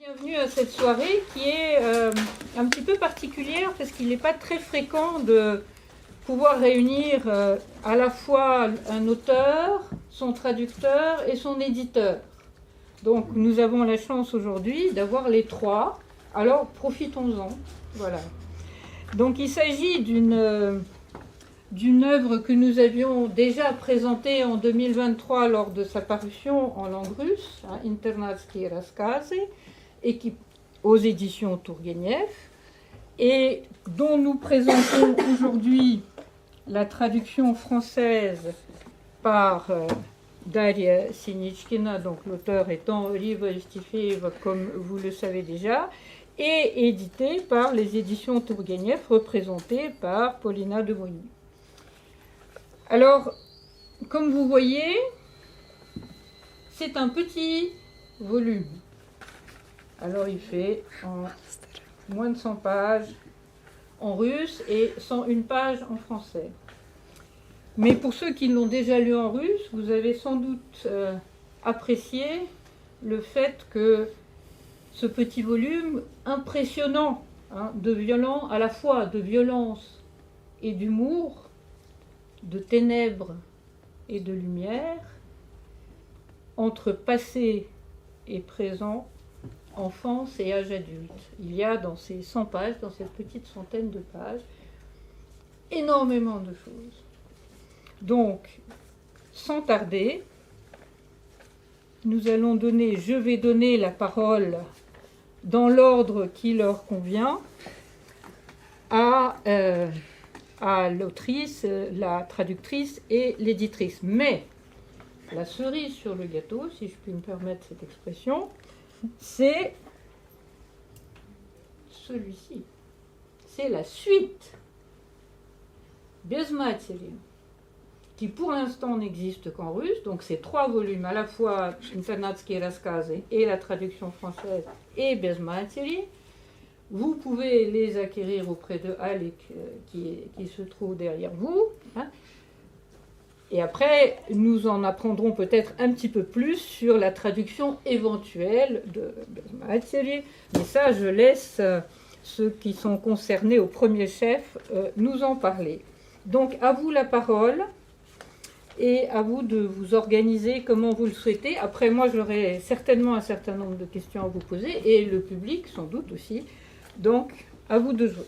Bienvenue à cette soirée qui est un petit peu particulière parce qu'il n'est pas très fréquent de pouvoir réunir à la fois un auteur, son traducteur et son éditeur. Donc nous avons la chance aujourd'hui d'avoir les trois, alors profitons-en. Voilà. Donc il s'agit d'une œuvre que nous avions déjà présentée en 2023 lors de sa parution en langue russe, Internatskие рассказы, et qui, aux éditions Tourguenieff, et dont nous présentons aujourd'hui la traduction française par Daria Sinichkina, donc l'auteur étant Riva Ustifeeva, comme vous le savez déjà, et édité par les éditions Tourguenieff, représentée par Paulina de Moigny. Alors, comme vous voyez, c'est un petit volume. Alors, il fait en moins de 100 pages en russe et 101 pages en français. Mais pour ceux qui l'ont déjà lu en russe, vous avez sans doute apprécié le fait que ce petit volume impressionnant, à la fois de violence et d'humour, de ténèbres et de lumière, entre passé et présent, enfance et âge adulte. Il y a dans ces 100 pages, dans cette petite centaine de pages, énormément de choses. Donc, sans tarder, je vais donner la parole dans l'ordre qui leur convient à l'autrice, la traductrice et l'éditrice. Mais la cerise sur le gâteau, si je puis me permettre cette expression, c'est celui-ci. C'est la suite, Без матери, qui pour l'instant n'existe qu'en russe. Donc c'est 3 volumes, à la fois Internatskие рассказы et la traduction française et Без матери. Vous pouvez les acquérir auprès de Alec qui se trouve derrière vous. Et après, nous en apprendrons peut-être un petit peu plus sur la traduction éventuelle de Без матери. Mais ça, je laisse ceux qui sont concernés au premier chef nous en parler. Donc, à vous la parole et à vous de vous organiser comme vous le souhaitez. Après, moi, j'aurai certainement un certain nombre de questions à vous poser et le public, sans doute aussi. Donc, à vous de jouer.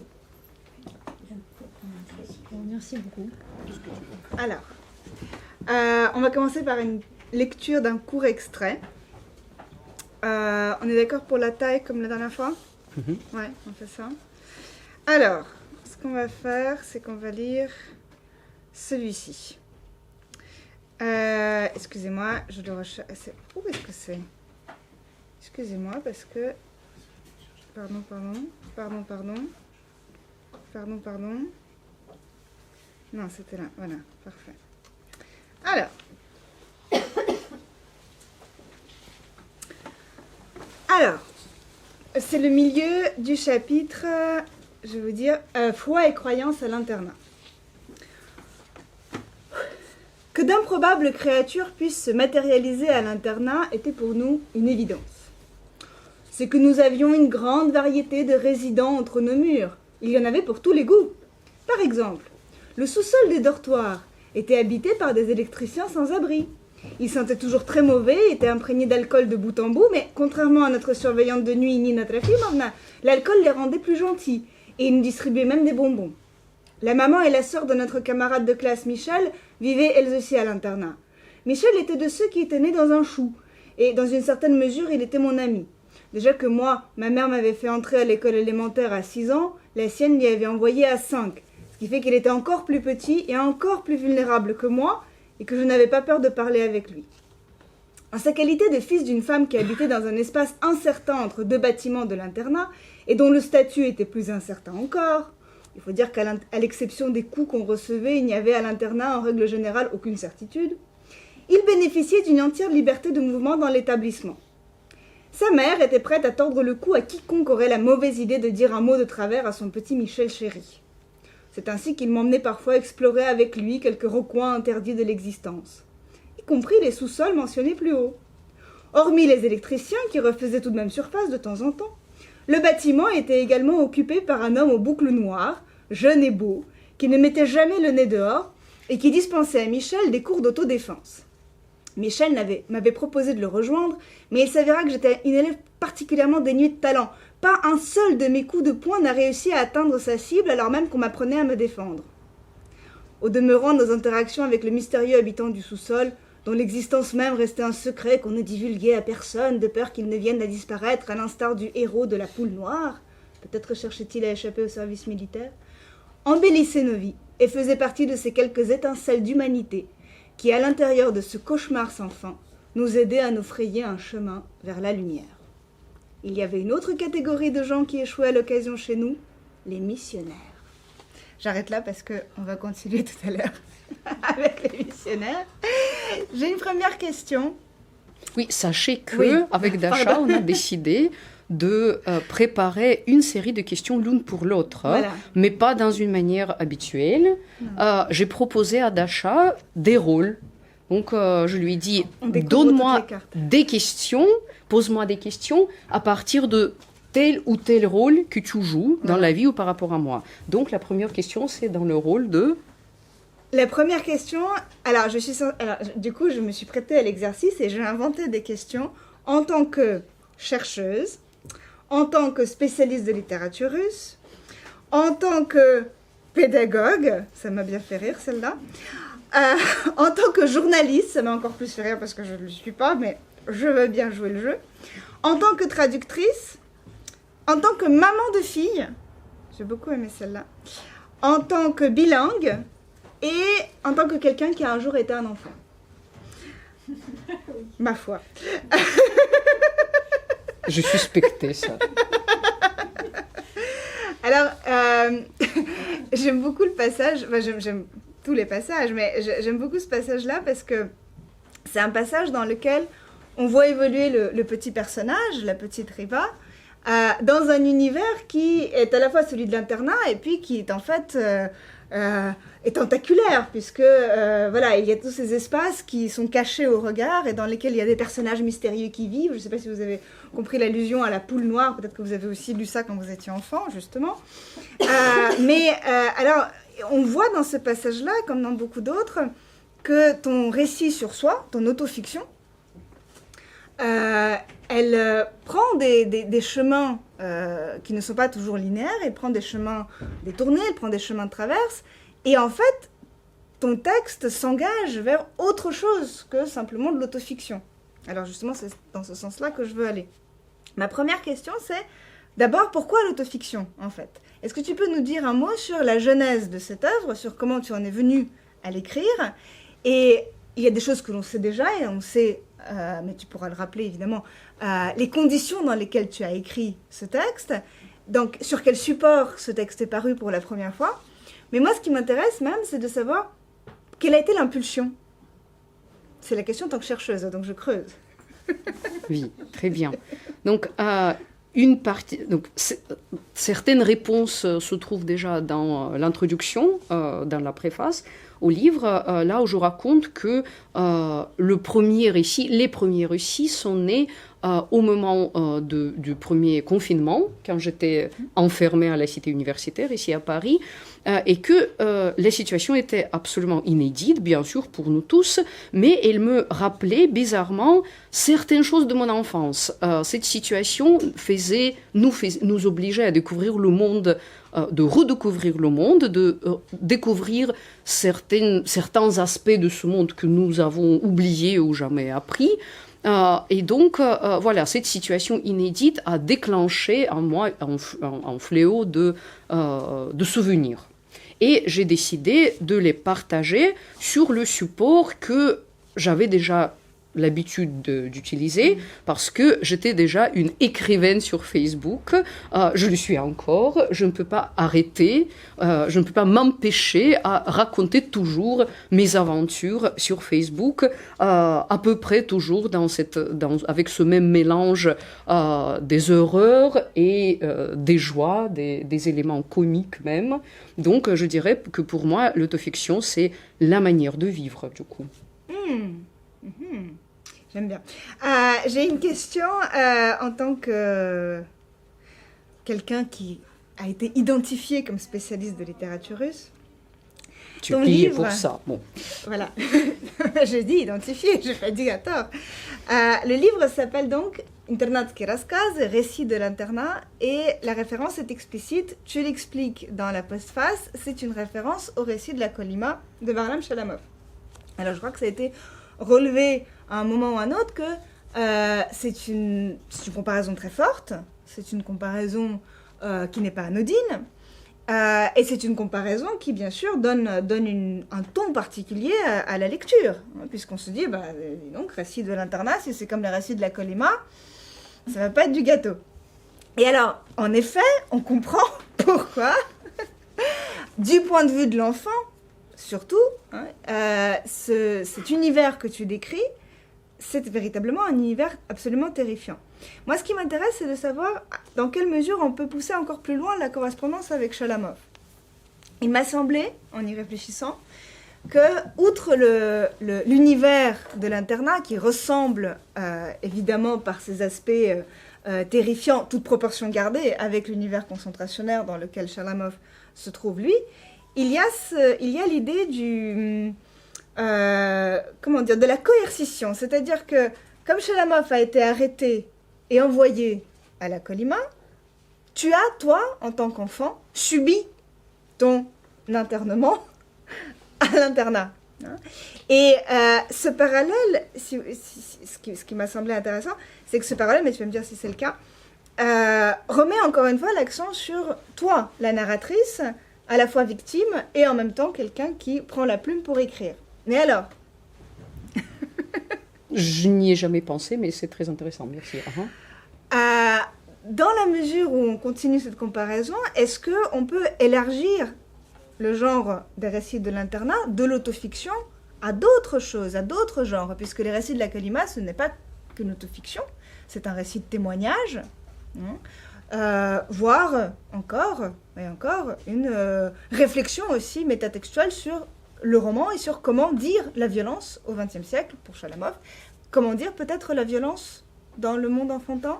Merci beaucoup. Alors, on va commencer par une lecture d'un court extrait. On est d'accord pour la taille comme la dernière fois? Ouais, on fait ça. Alors, ce qu'on va faire, c'est qu'on va lire celui-ci. Excusez-moi, je le recherche. Où est-ce que c'est? Excusez-moi, parce que... Pardon. Non, c'était là. Voilà, parfait. Alors, c'est le milieu du chapitre, je vais vous dire, foi et croyance à l'internat. Que d'improbables créatures puissent se matérialiser à l'internat était pour nous une évidence. C'est que nous avions une grande variété de résidents entre nos murs. Il y en avait pour tous les goûts. Par exemple, le sous-sol des dortoirs était habité par des électriciens sans abri. Ils sentaient toujours très mauvais, étaient imprégnés d'alcool de bout en bout, mais contrairement à notre surveillante de nuit, Nina Trafimovna, l'alcool les rendait plus gentils, et ils nous distribuaient même des bonbons. La maman et la sœur de notre camarade de classe Michel vivaient elles aussi à l'internat. Michel était de ceux qui étaient nés dans un chou, et dans une certaine mesure, il était mon ami. Déjà que moi, ma mère m'avait fait entrer à l'école élémentaire à 6 ans, la sienne l'y avait envoyé à 5, ce qui fait qu'il était encore plus petit et encore plus vulnérable que moi, et que je n'avais pas peur de parler avec lui. En sa qualité de fils d'une femme qui habitait dans un espace incertain entre 2 bâtiments de l'internat, et dont le statut était plus incertain encore, il faut dire qu'à l'exception des coups qu'on recevait, il n'y avait à l'internat en règle générale aucune certitude, il bénéficiait d'une entière liberté de mouvement dans l'établissement. Sa mère était prête à tordre le cou à quiconque aurait la mauvaise idée de dire un mot de travers à son petit Michel chéri. C'est ainsi qu'il m'emmenait parfois explorer avec lui quelques recoins interdits de l'existence, y compris les sous-sols mentionnés plus haut. Hormis les électriciens qui refaisaient tout de même surface de temps en temps, le bâtiment était également occupé par un homme aux boucles noires, jeune et beau, qui ne mettait jamais le nez dehors et qui dispensait à Michel des cours d'autodéfense. Michel m'avait proposé de le rejoindre, mais il s'avéra que j'étais une élève particulièrement dénuée de talent. Pas un seul de mes coups de poing n'a réussi à atteindre sa cible alors même qu'on m'apprenait à me défendre. Au demeurant, nos interactions avec le mystérieux habitant du sous-sol, dont l'existence même restait un secret qu'on ne divulguait à personne, de peur qu'il ne vienne à disparaître à l'instar du héros de la poule noire, peut-être cherchait-il à échapper au service militaire, embellissaient nos vies et faisaient partie de ces quelques étincelles d'humanité qui, à l'intérieur de ce cauchemar sans fin, nous aidaient à nous frayer un chemin vers la lumière. Il y avait une autre catégorie de gens qui échouaient à l'occasion chez nous, les missionnaires. J'arrête là parce qu'on va continuer tout à l'heure avec les missionnaires. J'ai une première question. Oui, sachez que Oui. avec Dasha, on a décidé de préparer une série de questions l'une pour l'autre, Voilà. mais pas dans une manière habituelle. J'ai proposé à Dasha des rôles. Donc, je lui ai dit, On découvre donne-moi toutes les cartes. des questions, pose-moi des questions à partir de tel ou tel rôle que tu joues dans la vie ou par rapport à moi. Donc, la première question, c'est dans le rôle de... La première question, du coup, je me suis prêtée à l'exercice et j'ai inventé des questions en tant que chercheuse, en tant que spécialiste de littérature russe, en tant que pédagogue, ça m'a bien fait rire celle-là, en tant que journaliste, ça m'a encore plus fait rire parce que je ne le suis pas, mais je veux bien jouer le jeu, en tant que traductrice, en tant que maman de fille, j'ai beaucoup aimé celle-là, en tant que bilingue, et en tant que quelqu'un qui a un jour été un enfant. Ma foi. Je suspectais ça. Alors, j'aime beaucoup le passage, enfin, j'aime tous les passages, mais j'aime beaucoup ce passage-là parce que c'est un passage dans lequel on voit évoluer le petit personnage, la petite Riva, dans un univers qui est à la fois celui de l'internat et puis qui est en fait... est tentaculaire, puisque voilà, il y a tous ces espaces qui sont cachés au regard et dans lesquels il y a des personnages mystérieux qui vivent. Je ne sais pas si vous avez compris l'allusion à la poule noire, peut-être que vous avez aussi lu ça quand vous étiez enfant, justement. Alors, on voit dans ce passage-là, comme dans beaucoup d'autres, que ton récit sur soi, ton autofiction, elle prend des chemins qui ne sont pas toujours linéaires, elle prend des chemins détournés, elle prend des chemins de traverse, et en fait, ton texte s'engage vers autre chose que simplement de l'autofiction. Alors justement, c'est dans ce sens-là que je veux aller. Ma première question, c'est d'abord, pourquoi l'autofiction, en fait? Est-ce que tu peux nous dire un mot sur la genèse de cette œuvre, sur comment tu en es venu à l'écrire? Et il y a des choses que l'on sait déjà, et on sait... mais tu pourras le rappeler évidemment, les conditions dans lesquelles tu as écrit ce texte, donc sur quel support ce texte est paru pour la première fois. Mais moi, ce qui m'intéresse même, c'est de savoir quelle a été l'impulsion. C'est la question en tant que chercheuse, donc je creuse. Oui, très bien. Donc, une partie, donc, certaines réponses se trouvent déjà dans l'introduction, dans la préface au livre, là où je raconte que les premiers récits sont nés au moment du premier confinement, quand j'étais enfermée à la cité universitaire, ici à Paris, et que la situation était absolument inédite, bien sûr, pour nous tous, mais elle me rappelait bizarrement certaines choses de mon enfance. Cette situation nous obligeait à découvrir le monde, de redécouvrir le monde, de découvrir certains aspects de ce monde que nous avons oubliés ou jamais appris. Et donc, voilà, cette situation inédite a déclenché en moi un fléau de souvenirs. Et j'ai décidé de les partager sur le support que j'avais déjà l'habitude d'utiliser, parce que j'étais déjà une écrivaine sur Facebook, je le suis encore, je ne peux pas arrêter, je ne peux pas m'empêcher à raconter toujours mes aventures sur Facebook, à peu près toujours avec ce même mélange des horreurs et des joies, des éléments comiques même. Donc je dirais que pour moi, l'autofiction, c'est la manière de vivre, du coup. J'aime bien. J'ai une question en tant que quelqu'un qui a été identifié comme spécialiste de littérature russe. Tu Ton payes livre, pour ça. Bon. voilà, j'ai dit identifié, je pas dit à tort. Le livre s'appelle donc Internatski Raskaz, récit de l'internat, et la référence est explicite, tu l'expliques dans la postface, c'est une référence au récit de la Kolima de Varlam Shalamov. Alors je crois que ça a été relevé à un moment ou à un autre que c'est une comparaison très forte, c'est une comparaison qui n'est pas anodine, et c'est une comparaison qui, bien sûr, donne un ton particulier à la lecture, hein, puisqu'on se dit, donc, récit de l'internat, si c'est comme les récits de la Kolima, ça va pas être du gâteau. Et alors, en effet, on comprend pourquoi, du point de vue de l'enfant, surtout, hein, cet univers que tu décris, c'est véritablement un univers absolument terrifiant. Moi, ce qui m'intéresse, c'est de savoir dans quelle mesure on peut pousser encore plus loin la correspondance avec Shalamov. Il m'a semblé, en y réfléchissant, que, outre l'univers de l'internat, qui ressemble évidemment par ses aspects terrifiants, toute proportion gardée, avec l'univers concentrationnaire dans lequel Shalamov se trouve, lui, il y a l'idée de la coercition. C'est-à-dire que, comme Shalamov a été arrêté et envoyé à la Kolima, tu as, toi, en tant qu'enfant, subi ton internement à l'internat. Et ce parallèle, ce qui m'a semblé intéressant, c'est que ce parallèle, mais tu vas me dire si c'est le cas, remet encore une fois l'accent sur toi, la narratrice, à la fois victime et en même temps quelqu'un qui prend la plume pour écrire. Mais alors, Je n'y ai jamais pensé, mais c'est très intéressant, merci. dans la mesure où on continue cette comparaison, est-ce qu'on peut élargir le genre des récits de l'internat, de l'autofiction, à d'autres choses, à d'autres genres, puisque les récits de la Kolima, ce n'est pas qu'une autofiction, c'est un récit de témoignage, voire encore une réflexion aussi métatextuelle sur le roman et sur comment dire la violence au XXe siècle, pour Shalamov, comment dire peut-être la violence dans le monde enfantin.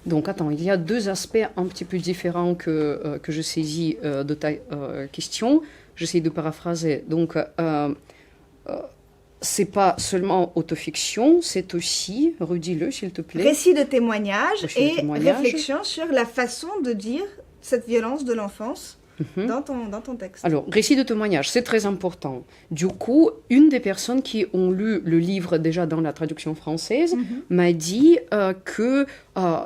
Donc attends, il y a deux aspects un petit peu différents que je saisis de ta question. J'essaie de paraphraser. Donc, c'est pas seulement autofiction, c'est aussi, redis-le s'il te plaît. Récit de témoignage et réflexion sur la façon de dire cette violence de l'enfance dans ton texte. Alors, récit de témoignage, c'est très important. Du coup, une des personnes qui ont lu le livre déjà dans la traduction française m'a dit que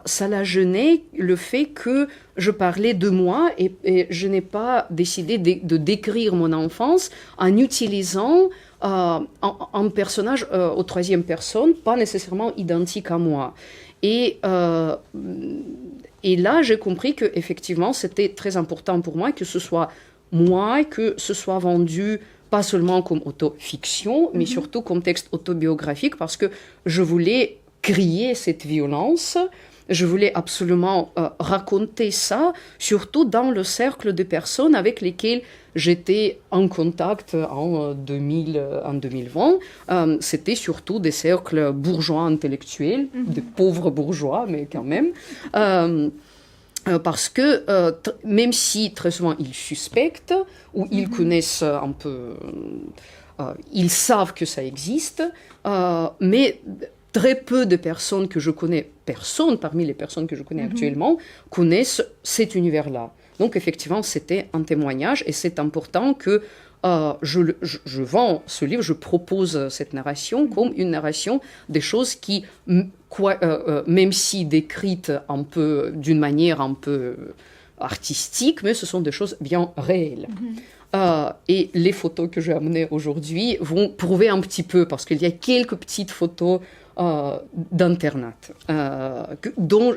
ça la gênait le fait que je parlais de moi et je n'ai pas décidé de décrire mon enfance en utilisant un personnage au troisième personne, pas nécessairement identique à moi. Et là, j'ai compris qu'effectivement, c'était très important pour moi que ce soit moi, que ce soit vendu pas seulement comme autofiction, mais surtout comme texte autobiographique, parce que je voulais crier cette violence, je voulais absolument raconter ça, surtout dans le cercle de personnes avec lesquelles j'étais en contact en 2020. C'était surtout des cercles bourgeois intellectuels, des pauvres bourgeois, mais quand même. Parce que même si très souvent ils suspectent ou ils connaissent un peu, ils savent que ça existe, mais très peu de personnes que je connais, personne parmi les personnes que je connais actuellement, connaissent cet univers-là. Donc effectivement, c'était un témoignage et c'est important que je vends ce livre, je propose cette narration comme une narration des choses qui, même si décrites un peu, d'une manière un peu artistique, mais ce sont des choses bien réelles. Et les photos que j'ai amenées aujourd'hui vont prouver un petit peu, parce qu'il y a quelques petites photos d'internat dont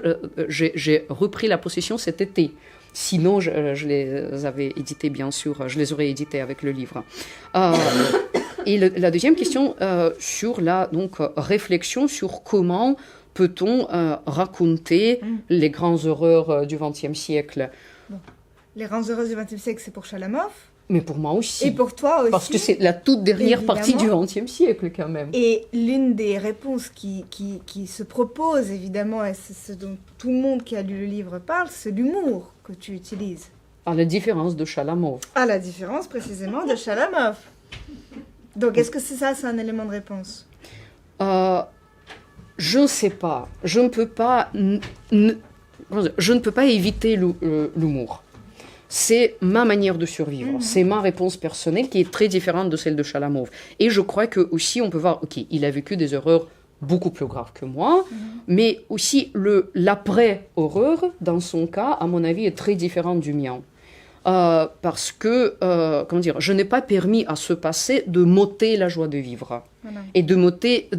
j'ai repris la possession cet été. Sinon, je les avais éditées, bien sûr, je les aurais éditées avec le livre. Et la deuxième question sur la réflexion sur comment peut-on raconter les grandes horreurs du XXe siècle. Bon. Les grandes horreurs du XXe siècle, c'est pour Shalamov. Mais pour moi aussi. Et pour toi aussi. Parce que c'est la toute dernière partie du XXe siècle, quand même. Et l'une des réponses qui se propose, évidemment, et c'est ce dont tout le monde qui a lu le livre parle, c'est l'humour que tu utilises. À la différence de Chalamov. À la différence, précisément, de Chalamov. Donc, est-ce que c'est un élément de réponse? Je ne sais pas. Je ne peux pas éviter l'humour. C'est ma manière de survivre. C'est ma réponse personnelle qui est très différente de celle de Chalamov. Et je crois que aussi on peut voir, ok, il a vécu des horreurs beaucoup plus graves que moi, mais aussi l'après-horreur, dans son cas, à mon avis, est très différent du mien. Parce que, je n'ai pas permis à ce passé de m'ôter la joie de vivre. Voilà. Et de m'ôter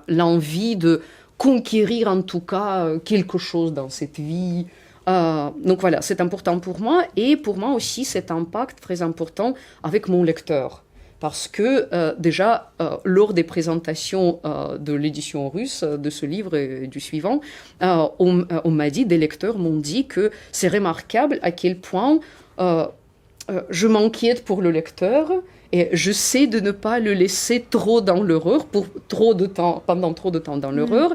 l'envie de conquérir en tout cas quelque chose dans cette vie. Donc voilà, c'est important pour moi. Et pour moi aussi, cet impact très important avec mon lecteur. Parce que déjà, lors des présentations de l'édition russe de ce livre et du suivant, on m'a dit, des lecteurs m'ont dit que c'est remarquable à quel point je m'inquiète pour le lecteur et j'essaie de ne pas le laisser trop dans l'horreur, pendant trop de temps dans l'horreur.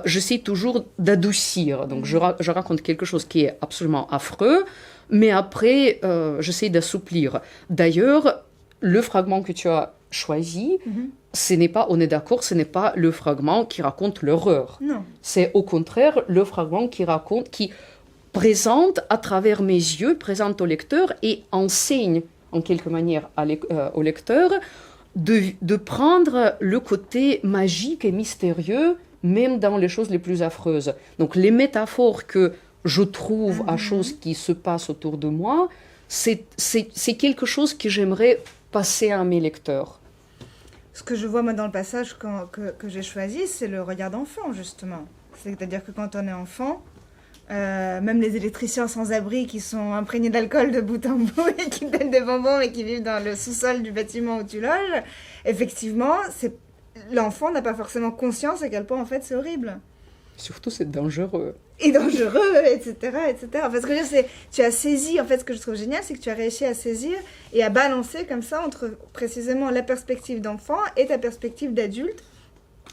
J'essaie toujours d'adoucir. Donc je raconte quelque chose qui est absolument affreux, mais après, j'essaie d'assouplir. D'ailleurs, le fragment que tu as choisi, on est d'accord, ce n'est pas le fragment qui raconte l'horreur. Non. C'est au contraire le fragment qui présente à travers mes yeux, présente au lecteur et enseigne en quelque manière au lecteur de prendre le côté magique et mystérieux, même dans les choses les plus affreuses. Donc les métaphores que je trouve à choses qui se passent autour de moi, c'est quelque chose que j'aimerais passer à mes lecteurs. Ce que je vois moi dans le passage que j'ai choisi, c'est le regard d'enfant, justement. C'est-à-dire que quand on est enfant, même les électriciens sans-abri qui sont imprégnés d'alcool de bout en bout et qui donnent des bonbons et qui vivent dans le sous-sol du bâtiment où tu loges, effectivement, l'enfant n'a pas forcément conscience à quel point en fait c'est horrible. Surtout c'est dangereux. Et dangereux, etc., etc. Parce que tu as saisi, en fait, ce que je trouve génial, c'est que tu as réussi à saisir et à balancer comme ça entre précisément la perspective d'enfant et ta perspective d'adulte,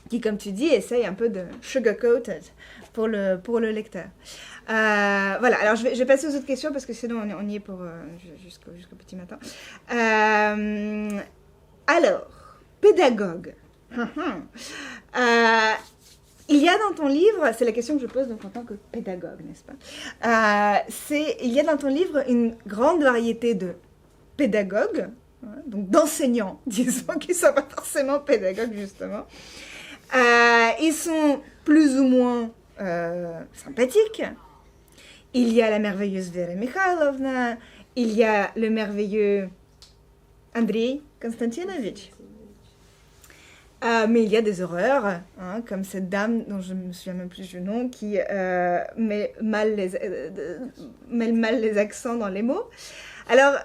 qui, comme tu dis, essaye un peu de sugar-coated pour le lecteur. Voilà, alors je vais passer aux autres questions parce que sinon on y est pour jusqu'au petit matin. Alors, pédagogue. Il y a dans ton livre, c'est la question que je pose donc en tant que pédagogue, n'est-ce pas? Il y a dans ton livre une grande variété de pédagogues, donc d'enseignants, disons, qui ne sont pas forcément pédagogues, justement. Ils sont plus ou moins sympathiques. Il y a la merveilleuse Vera Mikhailovna, il y a le merveilleux Andrei Konstantinovitch. Mais il y a des horreurs, comme cette dame dont je ne me souviens même plus du nom, qui mêle mal les accents dans les mots. Alors,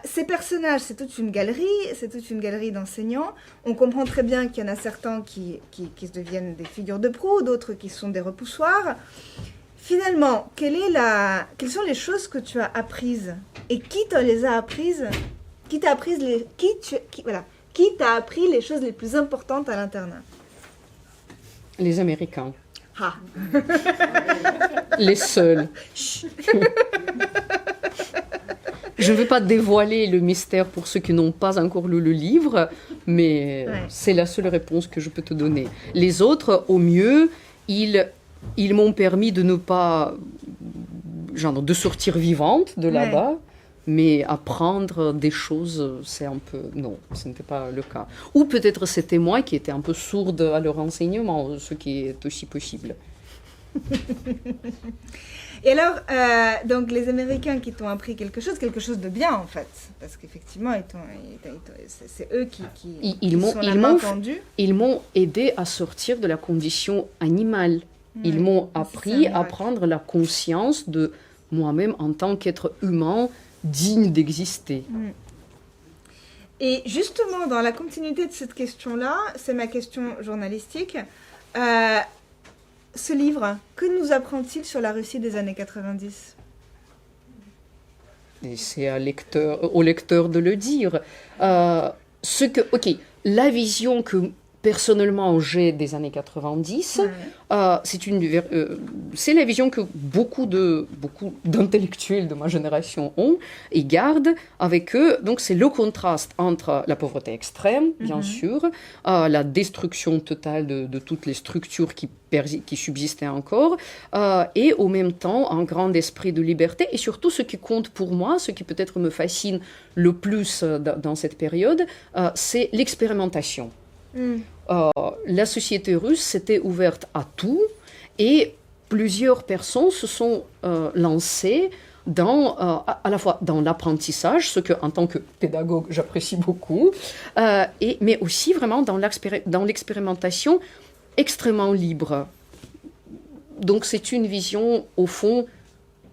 ces personnages, c'est toute une galerie d'enseignants. On comprend très bien qu'il y en a certains qui se deviennent des figures de proue, d'autres qui sont des repoussoirs. Finalement, quelles sont les choses que tu as apprises? Et qui te les a apprises? Qui t'a appris les choses les plus importantes à l'internat? Les Américains. Ah. Les seuls. Je ne veux pas dévoiler le mystère pour ceux qui n'ont pas encore lu le livre, mais c'est la seule réponse que je peux te donner. Les autres, au mieux, ils m'ont permis de ne pas... de sortir vivante de là-bas. Mais apprendre des choses, c'est un peu... Non, ce n'était pas le cas. Ou peut-être c'était moi qui étais un peu sourde à leur enseignement, ce qui est aussi possible. Et alors, donc les Américains qui t'ont appris quelque chose de bien en fait, parce qu'effectivement, c'est eux qui sont la main tendue. Ils m'ont aidé à sortir de la condition animale. Ils m'ont appris à prendre la conscience de moi-même en tant qu'être humain, digne d'exister. Et justement, dans la continuité de cette question-là, c'est ma question journalistique. Ce livre, que nous apprend-il sur la Russie des années 90 ? et c'est au lecteur de le dire. La vision que personnellement j'ai des années 90, c'est la vision que beaucoup d'intellectuels de ma génération ont et gardent avec eux. Donc c'est le contraste entre la pauvreté extrême, bien sûr, la destruction totale de toutes les structures qui subsistaient encore, et en même temps un grand esprit de liberté, et surtout ce qui compte pour moi, ce qui peut-être me fascine le plus dans cette période, c'est l'expérimentation. La société russe s'était ouverte à tout, et plusieurs personnes se sont lancées à la fois dans l'apprentissage, ce que en tant que pédagogue j'apprécie beaucoup, mais aussi vraiment dans l'expérimentation extrêmement libre. Donc c'est une vision au fond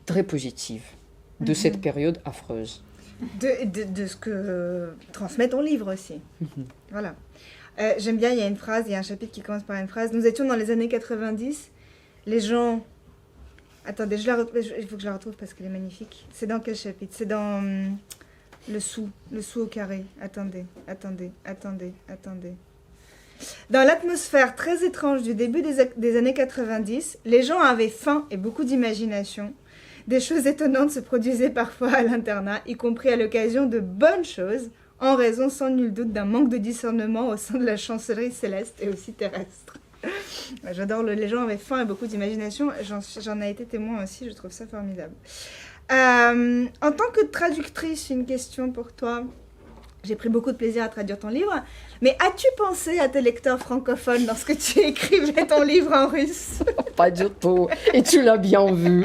très positive de cette période affreuse. De ce que transmet ton livre aussi. Voilà. J'aime bien, il y a un chapitre qui commence par une phrase. Nous étions dans les années 90, les gens... Attendez, il faut que je la retrouve parce qu'elle est magnifique. C'est dans quel chapitre? C'est dans le sou au carré. Attendez. Dans l'atmosphère très étrange du début des années 90, les gens avaient faim et beaucoup d'imagination. Des choses étonnantes se produisaient parfois à l'internat, y compris à l'occasion de bonnes choses, en raison sans nul doute d'un manque de discernement au sein de la chancellerie céleste et aussi terrestre. J'adore les gens avaient faim et beaucoup d'imagination, j'en ai été témoin aussi, je trouve ça formidable. En tant que traductrice, une question pour toi. J'ai pris beaucoup de plaisir à traduire ton livre, mais as-tu pensé à tes lecteurs francophones lorsque tu écrivais ton livre en russe? Pas du tout, et tu l'as bien vu.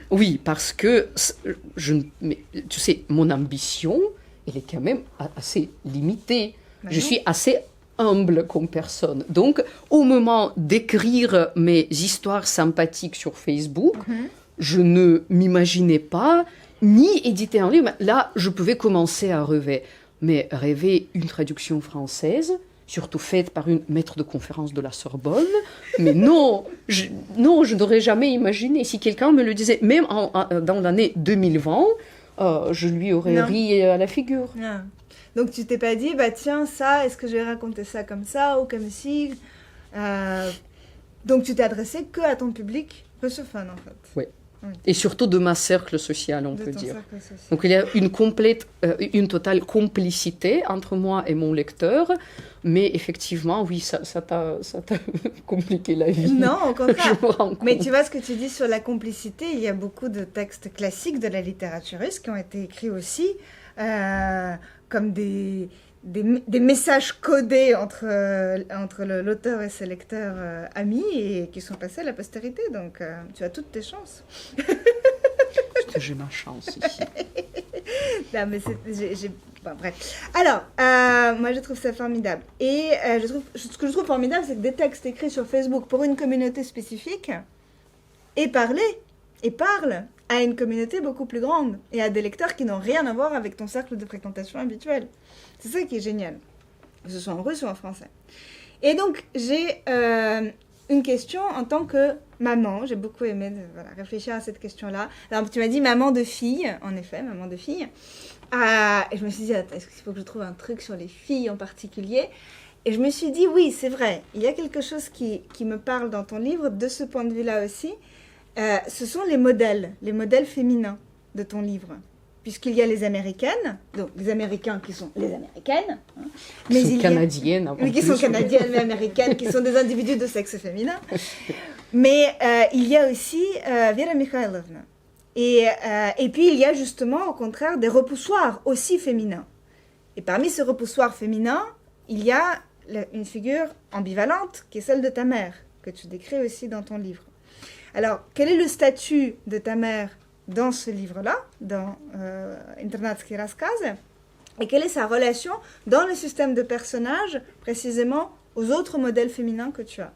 Oui, parce que, mais, tu sais, mon ambition, elle est quand même assez limitée. Je suis assez humble comme personne. Donc, au moment d'écrire mes histoires sympathiques sur Facebook, je ne m'imaginais pas ni éditer un livre. Là, je pouvais commencer à rêver. Mais rêver une traduction française, surtout faite par une maître de conférence de la Sorbonne, mais non, je n'aurais jamais imaginé. Si quelqu'un me le disait, même dans l'année 2020, je lui aurais ri à la figure. Non. Donc tu t'es pas dit, bah tiens, ça, est-ce que je vais raconter ça comme ça ou comme ci Donc tu t'es adressé que à ton public russophone, en fait. Oui. Et surtout de ma cercle social, on peut dire. Social. Donc il y a une totale complicité entre moi et mon lecteur, mais effectivement, oui, ça t'a compliqué la vie. Non, au contraire. Je me rends compte. Mais tu vois ce que tu dis sur la complicité, il y a beaucoup de textes classiques de la littérature russe qui ont été écrits aussi, comme des messages codés entre l'auteur et ses lecteurs amis et qui sont passés à la postérité. Donc, tu as toutes tes chances. Parce que j'ai ma chance ici. Non, mais bref. Alors, moi, je trouve ça formidable. Et ce que je trouve formidable, c'est que des textes écrits sur Facebook pour une communauté spécifique parlent à une communauté beaucoup plus grande et à des lecteurs qui n'ont rien à voir avec ton cercle de fréquentation habituel. C'est ça qui est génial, que ce soit en russe ou en français. Et donc, j'ai une question en tant que maman. J'ai beaucoup aimé réfléchir à cette question-là. Alors, tu m'as dit maman de fille, en effet, maman de fille. Et je me suis dit, est-ce qu'il faut que je trouve un truc sur les filles en particulier? Et je me suis dit, oui, c'est vrai. Il y a quelque chose qui me parle dans ton livre, de ce point de vue-là aussi. Ce sont les modèles féminins de ton livre. Puisqu'il y a les Américaines, donc les Américains qui sont les Américaines. Mais qui sont canadiennes. Qui sont canadiennes mais américaines, qui sont des individus de sexe féminin. Mais il y a aussi Vera Mikhailovna. Et puis il y a justement, au contraire, des repoussoirs aussi féminins. Et parmi ces repoussoirs féminins, il y a une figure ambivalente qui est celle de ta mère, que tu décris aussi dans ton livre. Alors, quel est le statut de ta mère dans ce livre-là, dans Internatski Raskazy, et quelle est sa relation dans le système de personnages, précisément aux autres modèles féminins que tu as?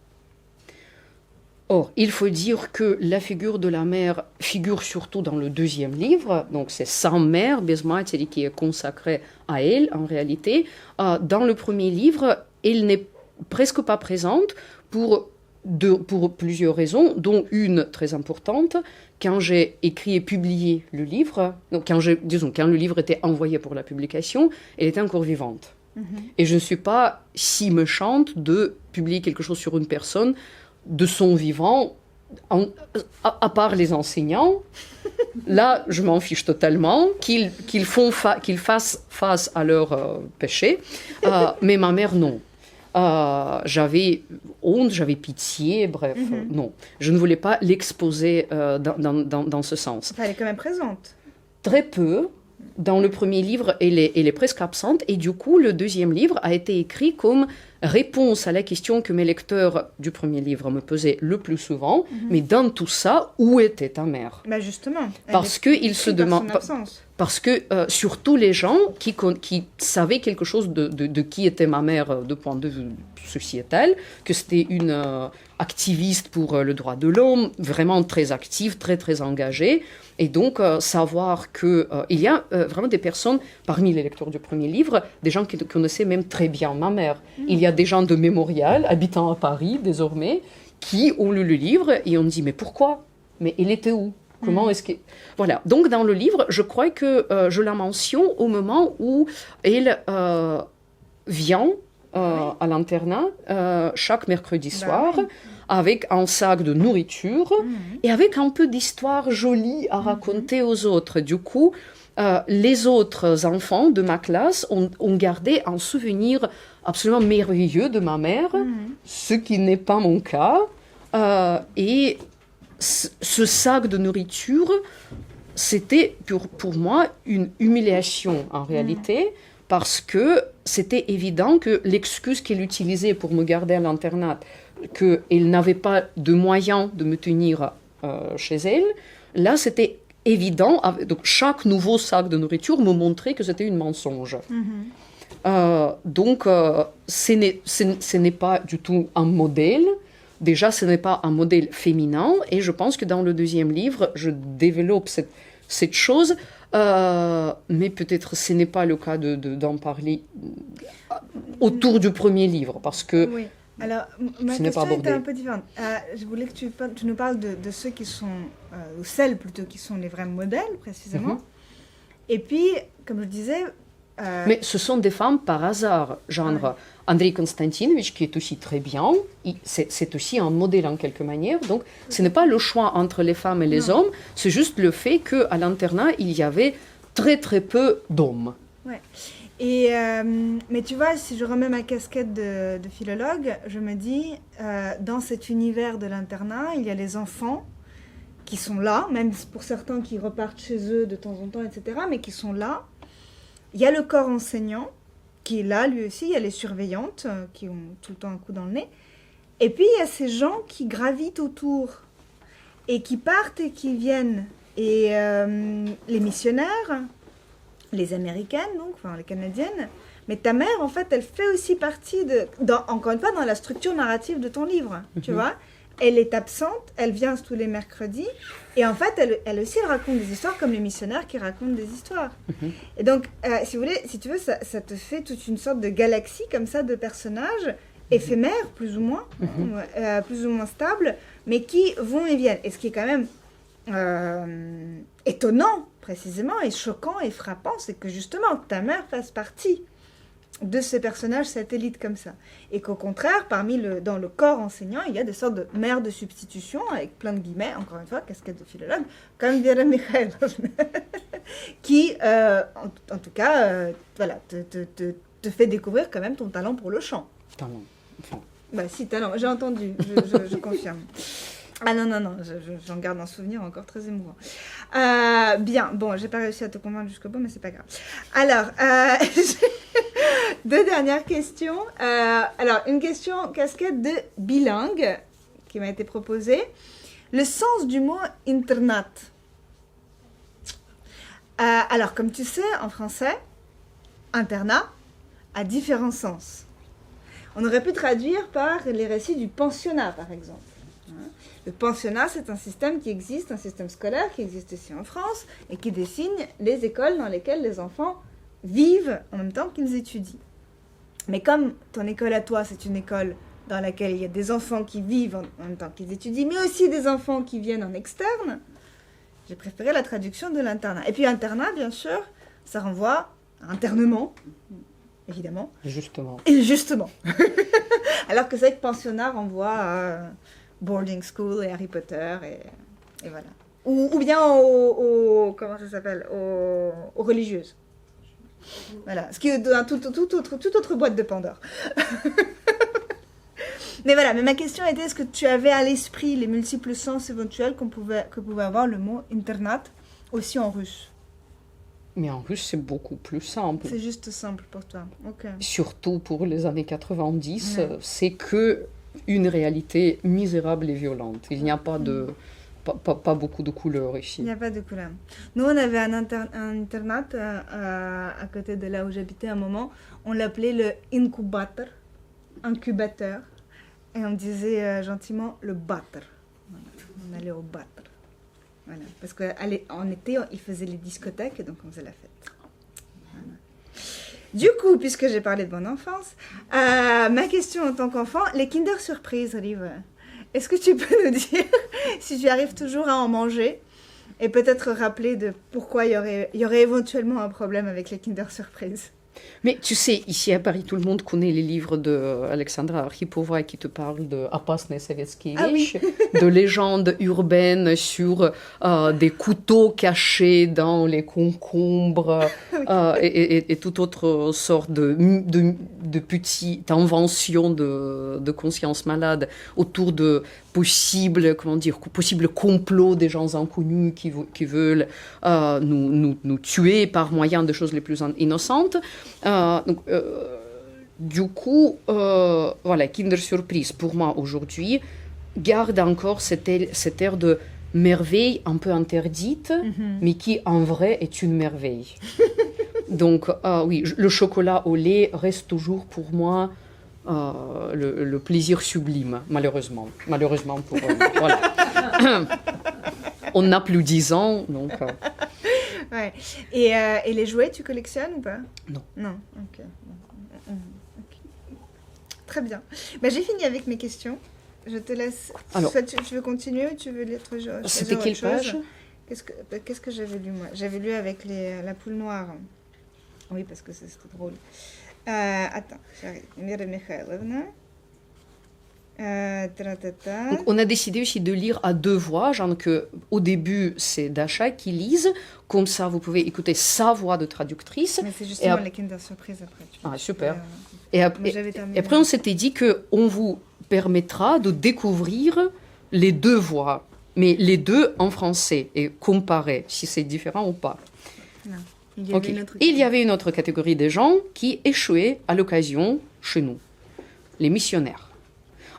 Or, il faut dire que la figure de la mère figure surtout dans le deuxième livre, donc c'est Sans mère, Bez materi, qui est consacré à elle en réalité. Dans le premier livre, elle n'est presque pas présente pour pour plusieurs raisons, dont une très importante. Quand j'ai écrit et publié le livre, donc quand le livre était envoyé pour la publication, elle était encore vivante. Et je ne suis pas si méchante de publier quelque chose sur une personne de son vivant, à part les enseignants. Là, je m'en fiche totalement, qu'ils fassent face à leurs péchés. Mais ma mère, non. J'avais honte, j'avais pitié, bref, non. Je ne voulais pas l'exposer dans ce sens. Enfin, elle est quand même présente. Très peu. Dans le premier livre, elle est presque absente. Et du coup, le deuxième livre a été écrit comme réponse à la question que mes lecteurs du premier livre me posaient le plus souvent. Mais dans tout ça, où était ta mère? Bah justement. Parce qu'ils se demandent... Parce que surtout les gens qui savaient quelque chose de qui était ma mère de point de vue sociétal, que c'était une activiste pour le droit de l'homme, vraiment très active, très très engagée. Et donc savoir qu'il y a vraiment des personnes, parmi les lecteurs du premier livre, des gens qui connaissaient même très bien ma mère. Il y a des gens de Mémorial, habitant à Paris désormais, qui ont lu le livre et ont dit « Mais pourquoi? Mais elle était où ?» Comment est-ce que... Voilà. Donc, dans le livre, je crois que je la mentionne au moment où elle vient à l'internat chaque mercredi soir avec un sac de nourriture et avec un peu d'histoire jolie à raconter aux autres. Du coup, les autres enfants de ma classe ont gardé un souvenir absolument merveilleux de ma mère, ce qui n'est pas mon cas. Et ce sac de nourriture, c'était pour moi une humiliation en réalité, parce que c'était évident que l'excuse qu'elle utilisait pour me garder à l'internat, qu'elle n'avait pas de moyens de me tenir chez elle, là c'était évident. Donc chaque nouveau sac de nourriture me montrait que c'était un mensonge. Donc ce n'est pas du tout un modèle. Déjà, ce n'est pas un modèle féminin, et je pense que dans le deuxième livre, je développe cette chose, mais peut-être ce n'est pas le cas d'en parler autour du premier livre, parce que oui. Alors, ma question était un peu différente. Je voulais que tu nous parles de ceux qui sont, ou celles plutôt, qui sont les vrais modèles, précisément. Et puis, comme je disais... Mais ce sont des femmes par hasard, genre Andrei Konstantinovich, qui est aussi très bien, c'est aussi un modèle en quelque manière. Donc, ce n'est pas le choix entre les femmes et les hommes, c'est juste le fait qu'à l'internat, il y avait très très peu d'hommes. Ouais. Mais tu vois, si je remets ma casquette de philologue, je me dis, dans cet univers de l'internat, il y a les enfants qui sont là, même pour certains qui repartent chez eux de temps en temps, etc., mais qui sont là. Il y a le corps enseignant qui est là, lui aussi. Il y a les surveillantes qui ont tout le temps un coup dans le nez. Et puis, il y a ces gens qui gravitent autour et qui partent et qui viennent. Et les missionnaires, les américaines, donc, enfin les canadiennes. Mais ta mère, en fait, elle fait aussi partie encore une fois, dans la structure narrative de ton livre, tu vois. Elle est absente, elle vient tous les mercredis, et en fait, elle aussi, elle raconte des histoires comme les missionnaires qui racontent des histoires. Et donc, si tu veux, ça te fait toute une sorte de galaxie comme ça de personnages éphémères, plus ou moins stables, mais qui vont et viennent. Et ce qui est quand même étonnant, précisément, et choquant et frappant, c'est que justement, ta mère fasse partie de ces personnages satellites comme ça. Et qu'au contraire, dans le corps enseignant, il y a des sortes de mères de substitution, avec plein de guillemets, encore une fois, casquette de philologue, comme Vera Mikhaïlovna, qui, en tout cas, voilà, te fait découvrir quand même ton talent pour le chant. Talent. Bah si, talent, j'ai entendu, je confirme. Ah non, j'en garde un souvenir encore très émouvant. Bien, bon, j'ai pas réussi à te convaincre jusqu'au bout, mais c'est pas grave. Alors, deux dernières questions. Alors, une question casquette de bilingue qui m'a été proposée. Le sens du mot internat. Alors, comme tu sais, en français, internat a différents sens. On aurait pu traduire par les récits du pensionnat, par exemple. Le pensionnat, c'est un système qui existe, un système scolaire qui existe ici en France et qui dessine les écoles dans lesquelles les enfants vivent en même temps qu'ils étudient. Mais comme ton école à toi, c'est une école dans laquelle il y a des enfants qui vivent en même temps qu'ils étudient, mais aussi des enfants qui viennent en externe, j'ai préféré la traduction de l'internat. Et puis internat, bien sûr, ça renvoie à internement, évidemment. Justement. Et justement. Alors que c'est vrai que pensionnat renvoie à boarding school et Harry Potter, et voilà. Ou bien comment ça s'appelle, aux religieuses. Voilà, ce qui est dans toute autre boîte de Pandore. Mais voilà, mais ma question était, est-ce que tu avais à l'esprit les multiples sens éventuels que pouvait avoir le mot internat aussi en russe? Mais en russe, c'est beaucoup plus simple. C'est juste simple pour toi, ok. Surtout pour les années 90, Ouais. c'est que une réalité misérable et violente. Il n'y a pas de... Pas beaucoup de couleurs ici. Il n'y a pas de couleur. Nous, on avait un internat à côté de là où j'habitais un moment. On l'appelait le incubateur. Et on disait gentiment le battre. Voilà. On allait au battre. Voilà. Parce qu'en été, il faisait les discothèques et donc on faisait la fête. Voilà. Du coup, puisque j'ai parlé de mon enfance, ma question en tant qu'enfant, les Kinder Surprise, Rive, est-ce que tu peux nous dire si tu arrives toujours à en manger et peut-être rappeler de pourquoi il y aurait éventuellement un problème avec les Kinder Surprise? Mais tu sais, ici à Paris, tout le monde connaît les livres d'Alexandra Arkhipova qui te parlent de Опасные советские вещи, de légendes urbaines sur des couteaux cachés dans les concombres et toute autre sorte de petites inventions de conscience malade autour de possibles complots des gens inconnus qui veulent nous tuer par moyen de choses les plus innocentes. Du coup, voilà, Kinder Surprise, pour moi, aujourd'hui, garde encore cet air de merveille un peu interdite, mais qui, en vrai, est une merveille. Donc, oui, le chocolat au lait reste toujours, pour moi, le plaisir sublime, malheureusement. Malheureusement pour eux. Voilà. On n'a plus 10 ans, donc... Ouais. Et les jouets, tu collectionnes ou pas? Non. Non, ok. Très bien. Bah, j'ai fini avec mes questions. Je te laisse. Alors, soit tu veux continuer ou tu veux lire autre chose? C'était quelle page? Qu'est-ce que j'avais lu, moi? J'avais lu avec la poule noire. Oui, parce que c'était drôle. Attends, j'arrive. Mira Mikhailovna. Donc, on a décidé aussi de lire à deux voix, genre que au début c'est Dasha qui lise, comme ça vous pouvez écouter sa voix de traductrice. Mais c'est justement les Kinder Surprise après. Ah super. Et après on s'était dit que on vous permettra de découvrir les deux voix, mais les deux en français et comparer si c'est différent ou pas. Non. Il y avait une autre catégorie de gens qui échouaient à l'occasion chez nous, les missionnaires.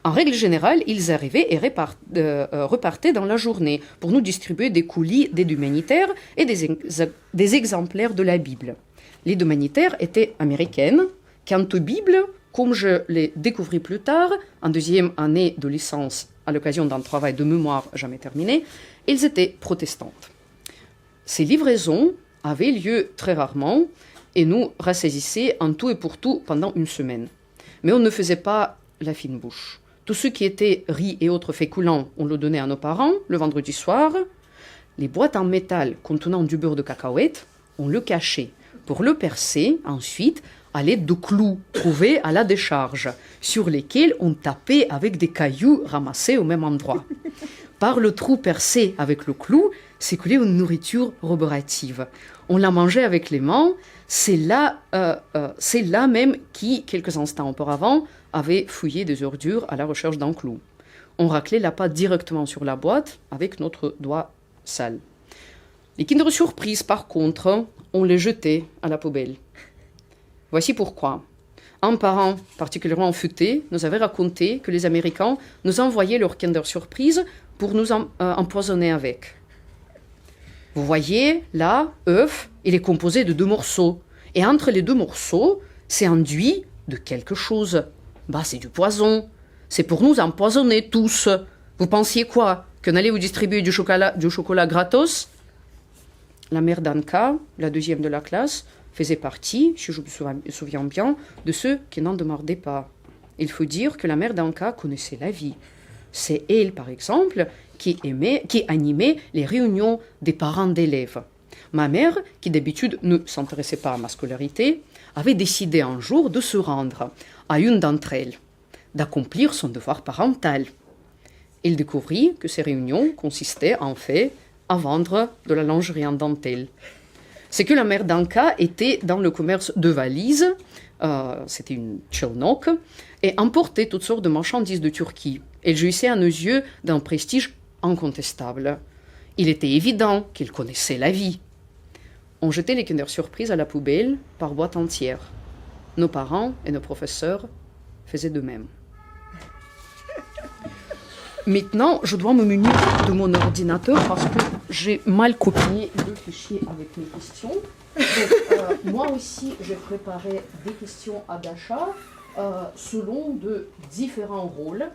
En règle générale, ils arrivaient et repartaient dans la journée pour nous distribuer des colis d'aide humanitaire et des exemplaires de la Bible. L'aide humanitaire était américaine. Quant aux Bibles, comme je l'ai découvert plus tard, en deuxième année de licence, à l'occasion d'un travail de mémoire jamais terminé, elles étaient protestantes. Ces livraisons avaient lieu très rarement et nous ressaisissaient en tout et pour tout pendant une semaine. Mais on ne faisait pas la fine bouche. Tout ce qui était riz et autres féculents, on le donnait à nos parents le vendredi soir. Les boîtes en métal contenant du beurre de cacahuète, on le cachait pour le percer ensuite à l'aide de clous trouvés à la décharge, sur lesquels on tapait avec des cailloux ramassés au même endroit. Par le trou percé avec le clou, s'écoulait une nourriture roborative. On la mangeait avec les mains. C'est là même qui, quelques instants auparavant, avait fouillé des ordures à la recherche d'un clou. On raclait la pâte directement sur la boîte avec notre doigt sale. Les Kinder Surprise, par contre, on les jetait à la poubelle. Voici pourquoi. Un parent particulièrement futé nous avait raconté que les Américains nous envoyaient leur Kinder Surprise pour nous empoisonner avec. Vous voyez, là, œuf, il est composé de 2 morceaux. Et entre les 2 morceaux, c'est enduit de quelque chose. Bah, c'est du poison. C'est pour nous empoisonner tous. Vous pensiez quoi? Qu'on allait vous distribuer du chocolat gratos? La mère d'Anka, la deuxième de la classe, faisait partie, si je me souviens bien, de ceux qui n'en demandaient pas. Il faut dire que la mère d'Anka connaissait la vie. C'est elle, par exemple, qui animait les réunions des parents d'élèves. Ma mère, qui d'habitude ne s'intéressait pas à ma scolarité, avait décidé un jour de se rendre à une d'entre elles, d'accomplir son devoir parental. Il découvrit que ces réunions consistaient en fait à vendre de la lingerie en dentelle. C'est que la mère d'Anka était dans le commerce de valises, c'était une Tchernok, et importait toutes sortes de marchandises de Turquie. Elle jouissait à nos yeux d'un prestige incontestable. Il était évident qu'elle connaissait la vie. On jetait les Kinder Surprise à la poubelle par boîte entière. Nos parents et nos professeurs faisaient de même. Maintenant, je dois me munir de mon ordinateur parce que j'ai mal copié le fichier avec mes questions. Donc, moi aussi, j'ai préparé des questions à Dasha selon de différents rôles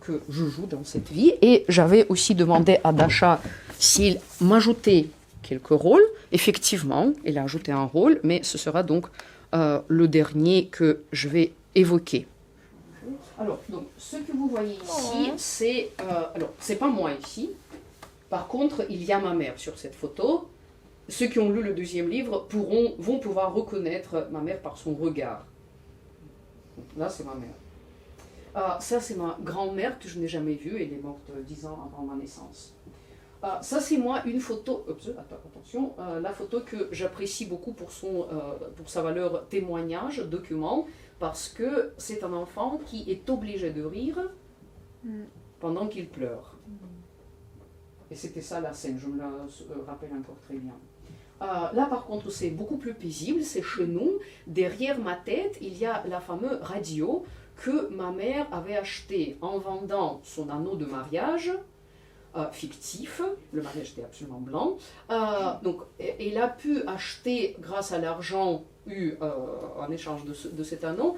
que je joue dans cette vie. Et j'avais aussi demandé à Dasha s'il m'ajoutait quelques rôles. Effectivement, elle a ajouté un rôle, mais ce sera donc le dernier que je vais évoquer. Alors, donc, ce que vous voyez ici, c'est... alors, c'est pas moi ici. Par contre, il y a ma mère sur cette photo. Ceux qui ont lu le deuxième livre vont pouvoir reconnaître ma mère par son regard. Donc, là, c'est ma mère. Ça, c'est ma grand-mère que je n'ai jamais vue. Elle est morte 10 ans avant ma naissance. Ça, c'est moi, une photo... attention, la photo que j'apprécie beaucoup pour sa valeur témoignage, document, parce que c'est un enfant qui est obligé de rire pendant qu'il pleure. Et c'était ça la scène, je me la rappelle encore très bien. Là, par contre, c'est beaucoup plus paisible, c'est chez nous. Derrière ma tête, il y a la fameuse radio que ma mère avait achetée en vendant son anneau de mariage, fictif, le mariage était absolument blanc. Donc, elle a pu acheter, grâce à l'argent eu en échange de cet anneau,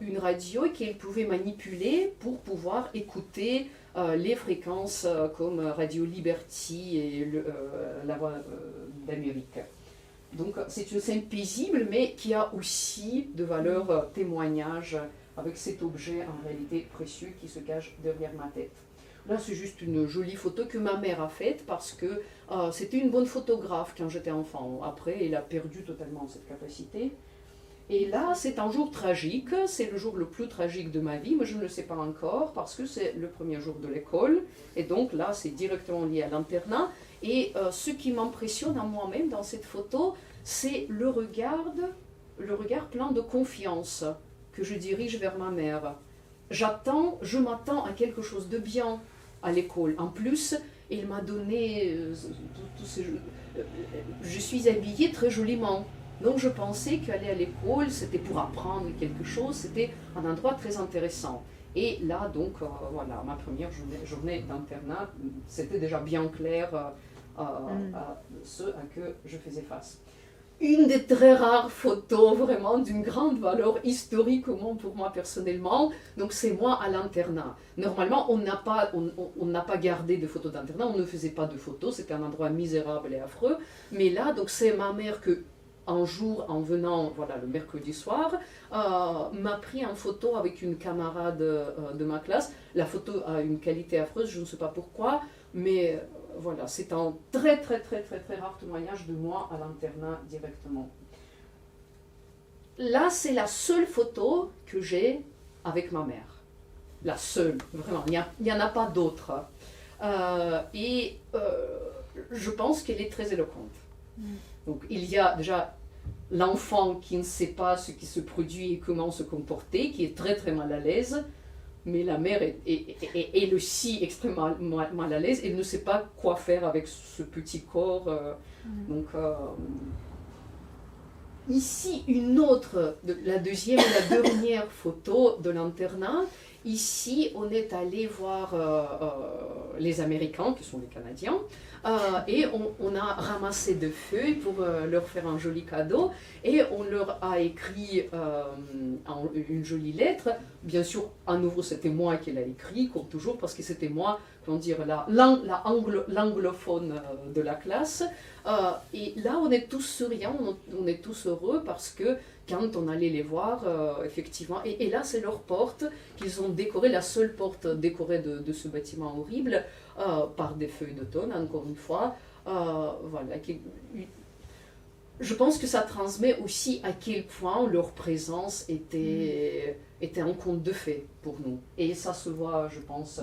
une radio qu'elle pouvait manipuler pour pouvoir écouter les fréquences comme Radio Liberty et la Voix d'Amérique. Donc, c'est une scène paisible, mais qui a aussi de valeur témoignage avec cet objet en réalité précieux qui se cache derrière ma tête. Là, c'est juste une jolie photo que ma mère a faite parce que c'était une bonne photographe quand j'étais enfant. Après, elle a perdu totalement cette capacité. Et là, c'est un jour tragique. C'est le jour le plus tragique de ma vie, mais je ne le sais pas encore parce que c'est le premier jour de l'école. Et donc là, c'est directement lié à l'internat. Et ce qui m'impressionne à moi-même dans cette photo, c'est le regard plein de confiance que je dirige vers ma mère. Je m'attends à quelque chose de bien à l'école. En plus, il m'a donné je suis habillée très joliment. Donc je pensais qu'aller à l'école, c'était pour apprendre quelque chose, c'était un endroit très intéressant. Et là, donc, voilà, ma première journée d'internat, c'était déjà bien clair à ce à que je faisais face. Une des très rares photos vraiment d'une grande valeur historique pour moi personnellement, donc c'est moi à l'internat. Normalement, on n'a pas gardé de photos d'internat, on ne faisait pas de photos, c'était un endroit misérable et affreux. Mais là, donc c'est ma mère que un jour, en venant, voilà, le mercredi soir, m'a pris en photo avec une camarade de ma classe. La photo a une qualité affreuse, je ne sais pas pourquoi, mais voilà, c'est un très rare témoignage de moi à l'internat directement. Là, c'est la seule photo que j'ai avec ma mère. La seule, vraiment, il n'y en a pas d'autre. Je pense qu'elle est très éloquente. Donc, il y a déjà l'enfant qui ne sait pas ce qui se produit et comment se comporter, qui est très mal à l'aise, mais la mère est aussi extrêmement mal à l'aise, elle ne sait pas quoi faire avec ce petit corps. Donc, ici, une autre, la deuxième et la dernière photo de l'internat. Ici, on est allé voir les Américains, qui sont les Canadiens, et on a ramassé des feuilles pour leur faire un joli cadeau, et on leur a écrit une jolie lettre. Bien sûr, à nouveau, c'était moi qui l'ai écrit, comme toujours, parce que c'était moi, comment dire, l'anglophone de la classe. Et là, on est tous souriants, on est tous heureux, parce que quand on allait les voir, effectivement, et là c'est leur porte qu'ils ont décorée, la seule porte décorée de ce bâtiment horrible, par des feuilles d'automne, encore une fois. Voilà, je pense que ça transmet aussi à quel point leur présence était un conte de fées pour nous. Et ça se voit, je pense,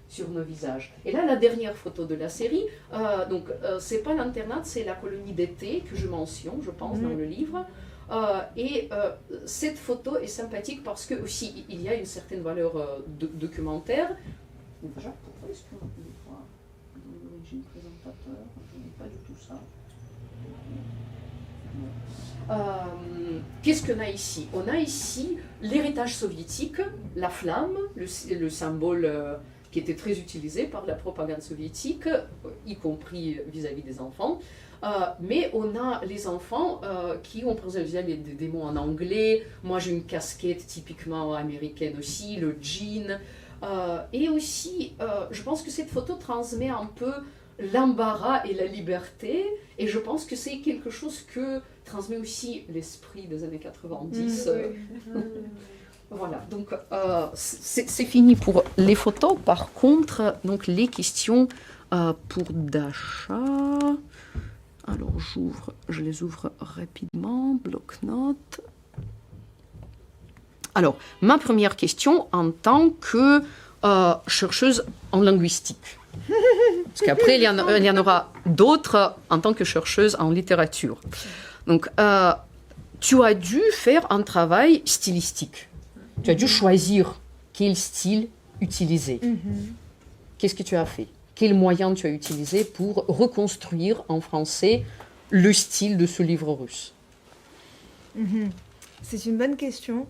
sur nos visages. Et là, la dernière photo de la série, c'est pas l'internat, c'est la colonie d'été que je mentionne, je pense, dans le livre. Cette photo est sympathique parce que aussi il y a une certaine valeur documentaire. Déjà, pourquoi est-ce qu'on voit dans l'origine présentateur? Je n'ai pas du tout ça. Qu'est-ce qu'on a ici? On a ici l'héritage soviétique, la flamme, le symbole qui était très utilisé par la propagande soviétique, y compris vis-à-vis des enfants. Mais on a les enfants qui ont présenté des mots en anglais. Moi j'ai une casquette typiquement américaine aussi, le jean. Et aussi, je pense que cette photo transmet un peu l'embarras et la liberté. Et je pense que c'est quelque chose que transmet aussi l'esprit des années 90. Voilà, donc c'est fini pour les photos. Par contre, donc, les questions pour d'achat. Alors je les ouvre rapidement, bloc-notes. Alors, ma première question en tant que chercheuse en linguistique. Parce qu'après, il y en aura d'autres en tant que chercheuse en littérature. Donc, tu as dû faire un travail stylistique. Tu as dû choisir quel style utiliser. Qu'est-ce que tu as fait? Quels moyens tu as utilisé pour reconstruire en français le style de ce livre russe? C'est une bonne question.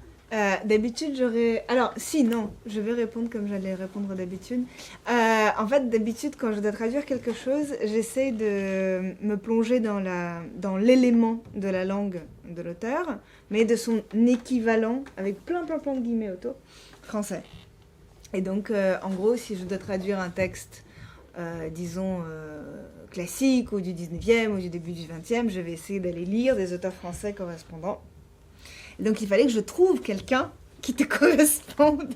D'habitude, j'aurais... Alors, non, je vais répondre comme j'allais répondre d'habitude. En fait, d'habitude, quand je dois traduire quelque chose, j'essaie de me plonger dans l'élément de la langue de l'auteur, mais de son équivalent, avec plein de guillemets autour, français. Et donc, en gros, si je dois traduire un texte, disons, classique, ou du 19e, ou du début du 20e, je vais essayer d'aller lire des auteurs français correspondants. Donc il fallait que je trouve quelqu'un qui te corresponde.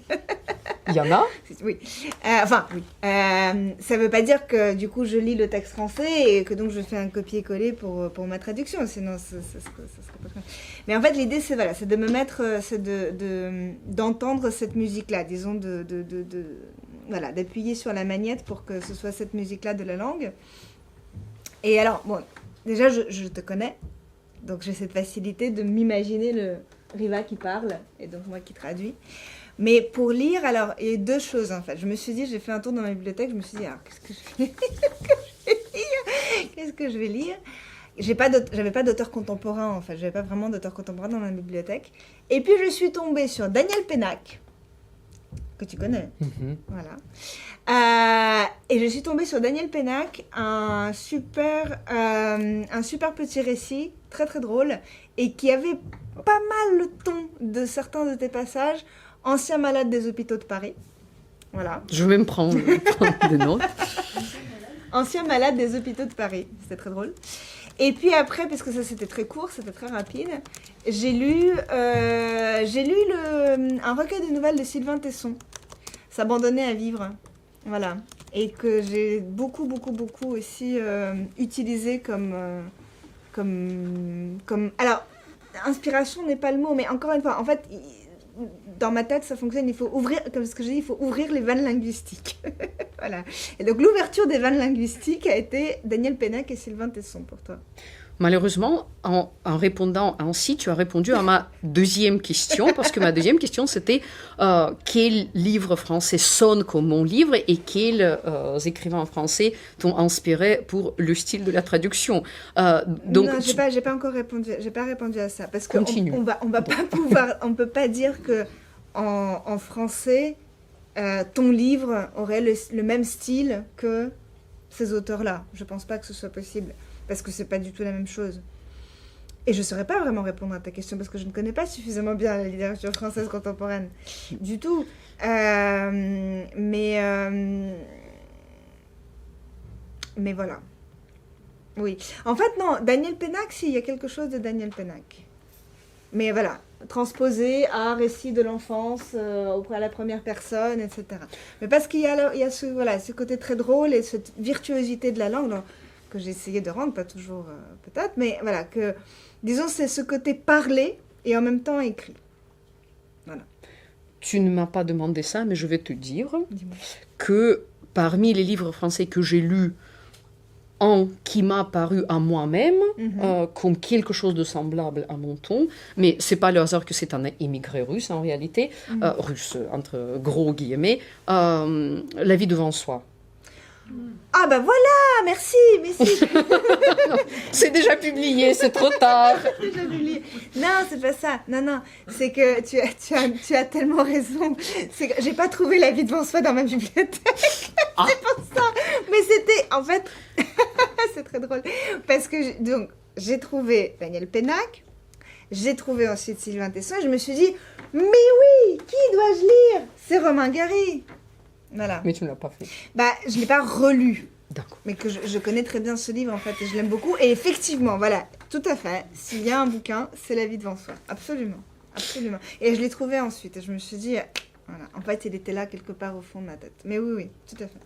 Il y en a? Oui. Oui. Ça ne veut pas dire que du coup je lis le texte français et que donc je fais un copier-coller pour ma traduction, sinon ça serait pas très... Mais en fait l'idée c'est de me mettre, c'est d'entendre cette musique-là, disons d'appuyer sur la magnète pour que ce soit cette musique-là de la langue. Et alors, bon, déjà je te connais. Donc j'ai cette facilité de m'imaginer le Riva qui parle, et donc moi qui traduis. Mais pour lire, alors, il y a deux choses en fait. Je me suis dit, j'ai fait un tour dans ma bibliothèque, je me suis dit, alors qu'est-ce que je vais lire? J'avais pas d'auteur contemporain en fait, j'avais pas vraiment d'auteur contemporain dans ma bibliothèque. Et puis je suis tombée sur Daniel Pénac, que tu connais. Voilà. Et je suis tombée sur Daniel Pénac, un super petit récit, très très drôle, et qui avait pas mal le ton de certains de tes passages, ancien malade des hôpitaux de Paris. Voilà. Je vais me prendre des notes. Ancien malade des hôpitaux de Paris, c'était très drôle. Et puis après, parce que ça c'était très court, c'était très rapide, j'ai lu un recueil de nouvelles de Sylvain Tesson, S'abandonner à vivre. Voilà. Et que j'ai beaucoup aussi utilisé comme... Alors, inspiration n'est pas le mot, mais encore une fois, en fait, dans ma tête, ça fonctionne, il faut ouvrir, comme ce que j'ai dit, il faut ouvrir les vannes linguistiques. Voilà. Et donc, l'ouverture des vannes linguistiques a été Daniel Pénac et Sylvain Tesson pour toi. Malheureusement, en répondant ainsi, tu as répondu à ma deuxième question, parce que ma deuxième question, c'était quel livre français sonne comme mon livre et quels écrivains français t'ont inspiré pour le style de la traduction. Donc, non, j'ai pas encore répondu. J'ai pas répondu à ça parce que on va pas pouvoir, on peut pas dire que en français ton livre aurait le même style que ces auteurs-là. Je pense pas que ce soit possible. Parce que c'est pas du tout la même chose. Et je ne saurais pas vraiment répondre à ta question parce que je ne connais pas suffisamment bien la littérature française contemporaine. Du tout. Mais voilà. Oui. En fait, non, Daniel Pénac, si, il y a quelque chose de Daniel Pénac. mais voilà, transposé à récit de l'enfance auprès à la première personne, etc. Mais parce qu'il y a ce côté très drôle et cette virtuosité de la langue que j'ai essayé de rendre, pas toujours peut-être, mais voilà, que disons c'est ce côté parlé et en même temps écrit. Voilà. Tu ne m'as pas demandé ça, mais je vais te dire Dis-moi. que parmi les livres français que j'ai lus, un qui m'a paru à moi-même comme quelque chose de semblable à mon ton, mais c'est pas le hasard que c'est un immigré russe en réalité, russe entre gros guillemets, La vie devant soi. Ah bah voilà, merci. C'est déjà publié, c'est trop tard. Déjà publié. Non, c'est pas ça. Non, c'est que tu as tellement raison. C'est que j'ai pas trouvé La vie devant soi dans ma bibliothèque. Ah. C'est pour ça. Mais c'était, en fait, c'est très drôle parce que j'ai trouvé Daniel Pénac, j'ai trouvé ensuite Sylvain Tesson et je me suis dit, mais oui, qui dois-je lire? C'est Romain Gary. Voilà. Mais tu ne l'as pas fait. Bah, je l'ai pas relu. D'accord. Mais que je connais très bien ce livre en fait et je l'aime beaucoup. Et effectivement, voilà, tout à fait, s'il y a un bouquin, c'est La vie devant soi. Absolument. Et je l'ai trouvé ensuite et je me suis dit, voilà, en fait, il était là quelque part au fond de ma tête. Mais oui, tout à fait.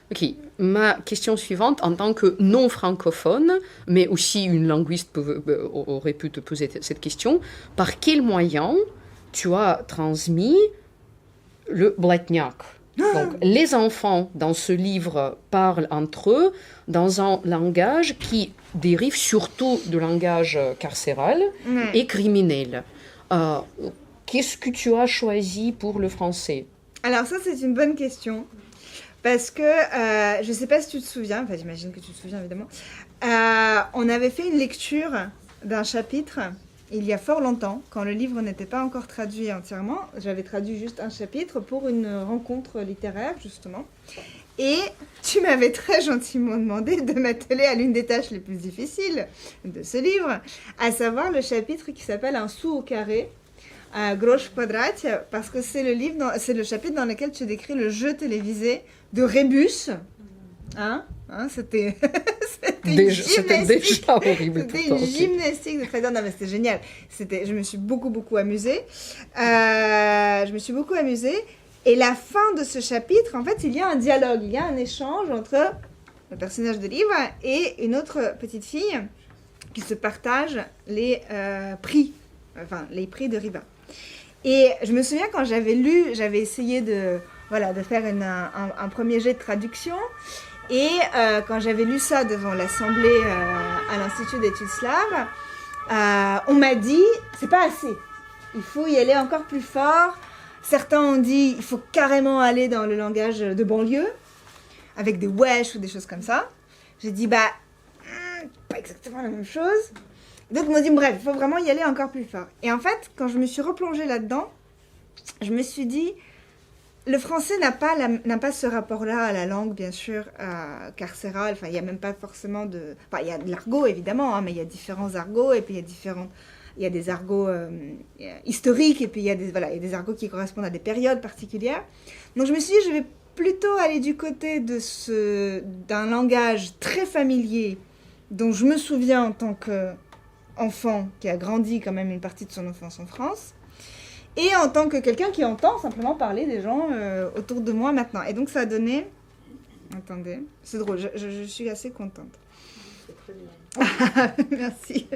Ok, ma question suivante, en tant que non francophone, mais aussi une linguiste aurait pu te poser cette question, par quel moyen tu as transmis le blatniak? Donc, les enfants dans ce livre parlent entre eux dans un langage qui dérive surtout du langage carcéral et criminel. Qu'est-ce que tu as choisi pour le français? Alors ça, c'est une bonne question. Parce que, je ne sais pas si tu te souviens, enfin j'imagine que tu te souviens évidemment, on avait fait une lecture d'un chapitre il y a fort longtemps, quand le livre n'était pas encore traduit entièrement. J'avais traduit juste un chapitre pour une rencontre littéraire, justement. Et tu m'avais très gentiment demandé de m'atteler à l'une des tâches les plus difficiles de ce livre, à savoir le chapitre qui s'appelle Un sou au carré, Grosz Quadrat, parce que c'est le chapitre dans lequel tu décris le jeu télévisé de Rébus. C'était déjà horrible. C'était une gymnastique de traduire. Non, mais c'était génial. Je me suis beaucoup amusée. Et la fin de ce chapitre, en fait, il y a un dialogue, il y a un échange entre le personnage de livre et une autre petite fille qui se partagent les prix de Riva. Et je me souviens quand j'avais essayé de faire un premier jet de traduction. Et quand j'avais lu ça devant l'assemblée à l'Institut d'études slaves, on m'a dit, c'est pas assez. Il faut y aller encore plus fort. Certains ont dit, il faut carrément aller dans le langage de banlieue, avec des wesh ou des choses comme ça. J'ai dit, pas exactement la même chose. D'autres m'ont dit, bref, il faut vraiment y aller encore plus fort. Et en fait, quand je me suis replongée là-dedans, je me suis dit, le français n'a pas ce rapport-là à la langue, bien sûr, carcérale. Enfin, il n'y a même pas forcément de... Enfin, il y a de l'argot, évidemment, mais il y a différents argots, et puis il y a des argots historiques, et puis il y a des argots qui correspondent à des périodes particulières. Donc, je me suis dit, je vais plutôt aller du côté d'un langage très familier, dont je me souviens en tant qu'enfant, qui a grandi quand même une partie de son enfance en France, et en tant que quelqu'un qui entend simplement parler des gens autour de moi maintenant. Et donc ça a donné... Attendez, c'est drôle, je suis assez contente. C'est très bien. Merci.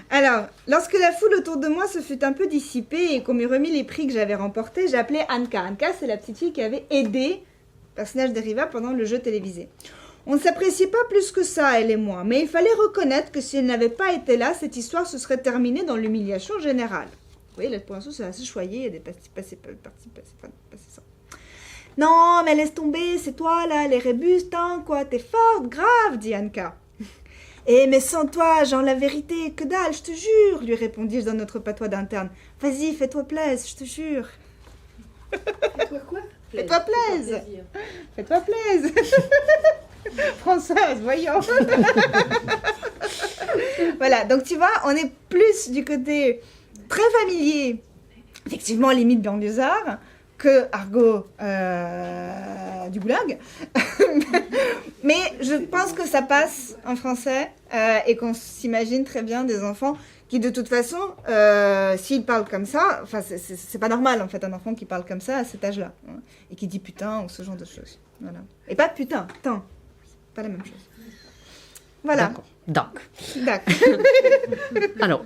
Alors, lorsque la foule autour de moi se fut un peu dissipée et qu'on m'eut remis les prix que j'avais remportés, j'ai appelé Anka. Anka, c'est la petite fille qui avait aidé le personnage de Riva pendant le jeu télévisé. On ne s'appréciait pas plus que ça, elle et moi, mais il fallait reconnaître que si elle n'avait pas été là, cette histoire se serait terminée dans l'humiliation générale. Vous voyez, là, pour l'instant, c'est assez choyé, il y a des parties passées ça. Non, mais laisse tomber, c'est toi, là, les rébus, quoi, t'es forte, grave, dit Anka. Eh, mais sans toi, genre, la vérité, que dalle, je te jure, lui répondis-je dans notre patois d'interne. Vas-y, fais-toi plaise, je te jure. Fais-toi quoi? Fais-toi plaise. Fais-toi plaise. Françoise, voyons. Voilà, donc tu vois, on est plus du côté très familier, effectivement limite banlieusard, que argot du goulag. Mais je pense que ça passe en français et qu'on s'imagine très bien des enfants qui de toute façon, s'il parle comme ça, enfin c'est pas normal en fait un enfant qui parle comme ça à cet âge-là, hein, et qui dit putain ou ce genre de choses. Voilà. Et pas putain, putain, pas la même chose. Voilà. D'accord. D'accord. Alors,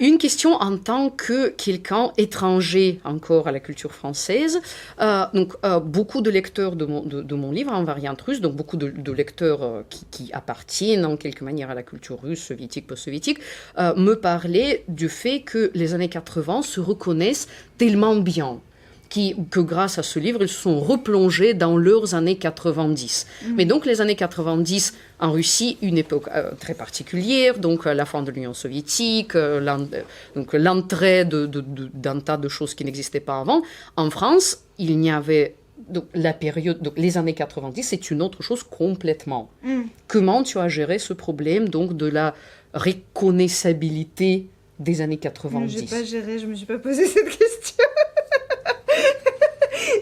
une question en tant que quelqu'un étranger encore à la culture française. Beaucoup de lecteurs de mon livre en variante russe, donc beaucoup de lecteurs qui appartiennent en quelque manière à la culture russe, soviétique, post-soviétique, me parlaient du fait que les années 80 se reconnaissent tellement bien. Que grâce à ce livre, ils se sont replongés dans leurs années 90. Mais donc, les années 90, en Russie, une époque très particulière, donc la fin de l'Union soviétique, l'entrée d'un tas de choses qui n'existaient pas avant. En France, il n'y avait... Donc, la période, donc, les années 90, c'est une autre chose complètement. Comment tu as géré ce problème donc, de la reconnaissabilité des années 90? Je n'ai pas géré, je ne me suis pas posé cette question.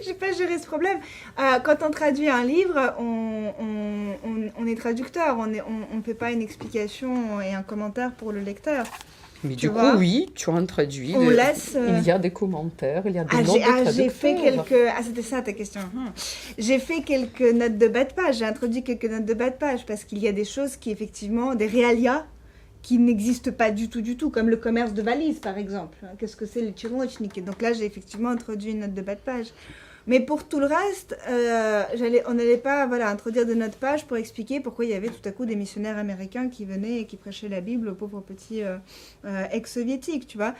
J'ai pas géré ce problème. Quand on traduit un livre, on est traducteur, on ne fait pas une explication et un commentaire pour le lecteur. Mais du coup, oui, tu as traduit. On laisse. Il y a des commentaires, il y a des notes de traducteurs. J'ai fait quelques. C'était ça ta question. J'ai fait quelques notes de bas de page. J'ai introduit quelques notes de bas de page parce qu'il y a des choses qui, effectivement, des réalia qui n'existent pas du tout, comme le commerce de valises, par exemple. Qu'est-ce que c'est le tchirochnik? Donc là, j'ai effectivement introduit une note de bas de page. Mais pour tout le reste, on n'allait pas introduire de notes page pour expliquer pourquoi il y avait tout à coup des missionnaires américains qui venaient et qui prêchaient la Bible aux pauvres petits ex-soviétiques, tu vois,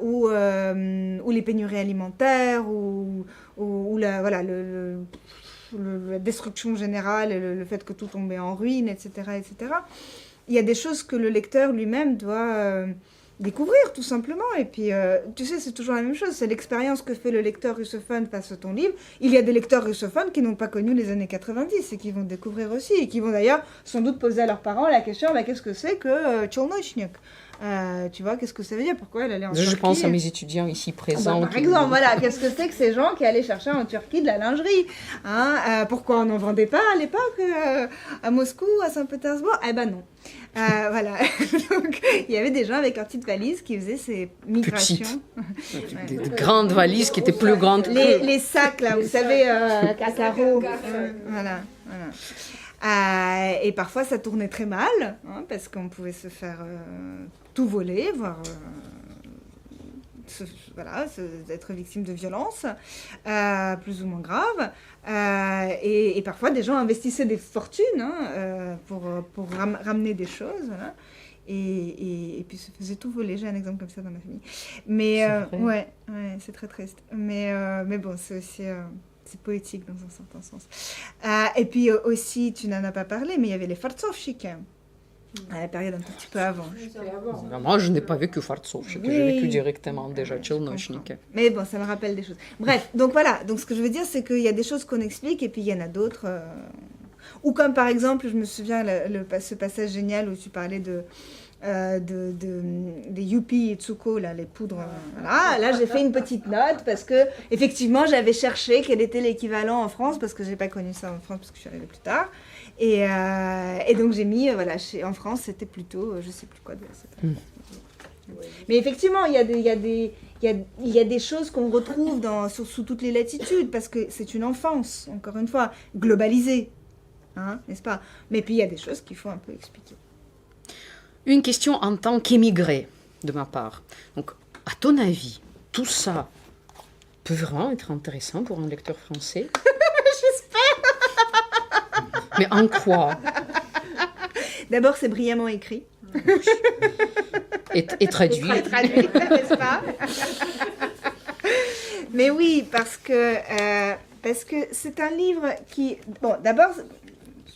ou les pénuries alimentaires, ou la destruction générale, le fait que tout tombait en ruine, etc., etc. Il y a des choses que le lecteur lui-même doit découvrir, tout simplement. Et puis, tu sais, c'est toujours la même chose. C'est l'expérience que fait le lecteur russophone face à ton livre. Il y a des lecteurs russophones qui n'ont pas connu les années 90 et qui vont découvrir aussi. Et qui vont d'ailleurs, sans doute, poser à leurs parents la question, qu'est-ce que c'est que Tcholnochnik? Tu vois, qu'est-ce que ça veut dire? Pourquoi elle allait en Turquie? Je pense à mes étudiants ici présents. Par exemple, voilà, qu'est-ce que c'est que ces gens qui allaient chercher en Turquie de la lingerie, hein? Pourquoi on n'en vendait pas à l'époque à Moscou, à Saint-Pétersbourg? Eh ben non. Voilà. Donc, il y avait des gens avec leur petite valise qui faisaient ces migrations. Des grandes valises qui étaient plus grandes que... Les sacs, là, vous savez, à carreaux. Voilà. Et parfois, ça tournait très mal, hein, parce qu'on pouvait se faire tout voler, voire être victime de violences, plus ou moins graves. Et parfois, des gens investissaient des fortunes pour ramener des choses. Voilà. Et puis se faisaient tout voler. J'ai un exemple comme ça dans ma famille. Mais ouais, c'est très triste. Mais bon, c'est aussi... c'est poétique dans un certain sens. Et puis aussi, tu n'en as pas parlé, mais il y avait les fartsovchik à la période un tout petit peu avant. Moi, je n'ai pas vécu fartsovchik, j'ai vécu directement déjà Tchelnochnik. Mais bon, ça me rappelle des choses. Bref, donc voilà. Donc ce que je veux dire, c'est qu'il y a des choses qu'on explique et puis il y en a d'autres. Ou comme par exemple, je me souviens ce passage génial où tu parlais des Yuppie et Tsuko, là, les poudres. Voilà. Là, j'ai fait une petite note parce que, effectivement, j'avais cherché quel était l'équivalent en France parce que je n'ai pas connu ça en France parce que je suis arrivée plus tard. Et donc, j'ai mis, en France, c'était plutôt, je ne sais plus quoi. Mais effectivement, il y a des choses qu'on retrouve sous toutes les latitudes parce que c'est une enfance, encore une fois, globalisée. Hein, n'est-ce pas? Mais puis, il y a des choses qu'il faut un peu expliquer. Une question en tant qu'émigré, de ma part. Donc, à ton avis, tout ça peut vraiment être intéressant pour un lecteur français? J'espère. Mais en quoi? D'abord, c'est brillamment écrit. Et traduit. Et traduit, n'est-ce pas? Mais oui, parce que c'est un livre qui... Bon, d'abord...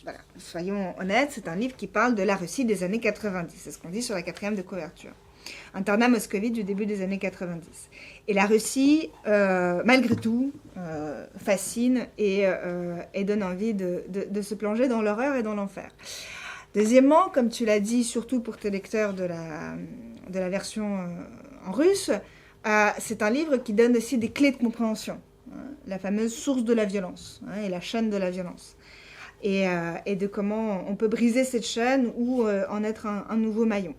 Voilà, soyons honnêtes, c'est un livre qui parle de la Russie des années 90. C'est ce qu'on dit sur la 4e de couverture. Internat moscovite du début des années 90. Et la Russie, malgré tout, fascine et donne envie de se plonger dans l'horreur et dans l'enfer. Deuxièmement, comme tu l'as dit, surtout pour tes lecteurs de la version en russe, c'est un livre qui donne aussi des clés de compréhension. La fameuse source de la violence et la chaîne de la violence. Et de comment on peut briser cette chaîne ou en être un nouveau maillon.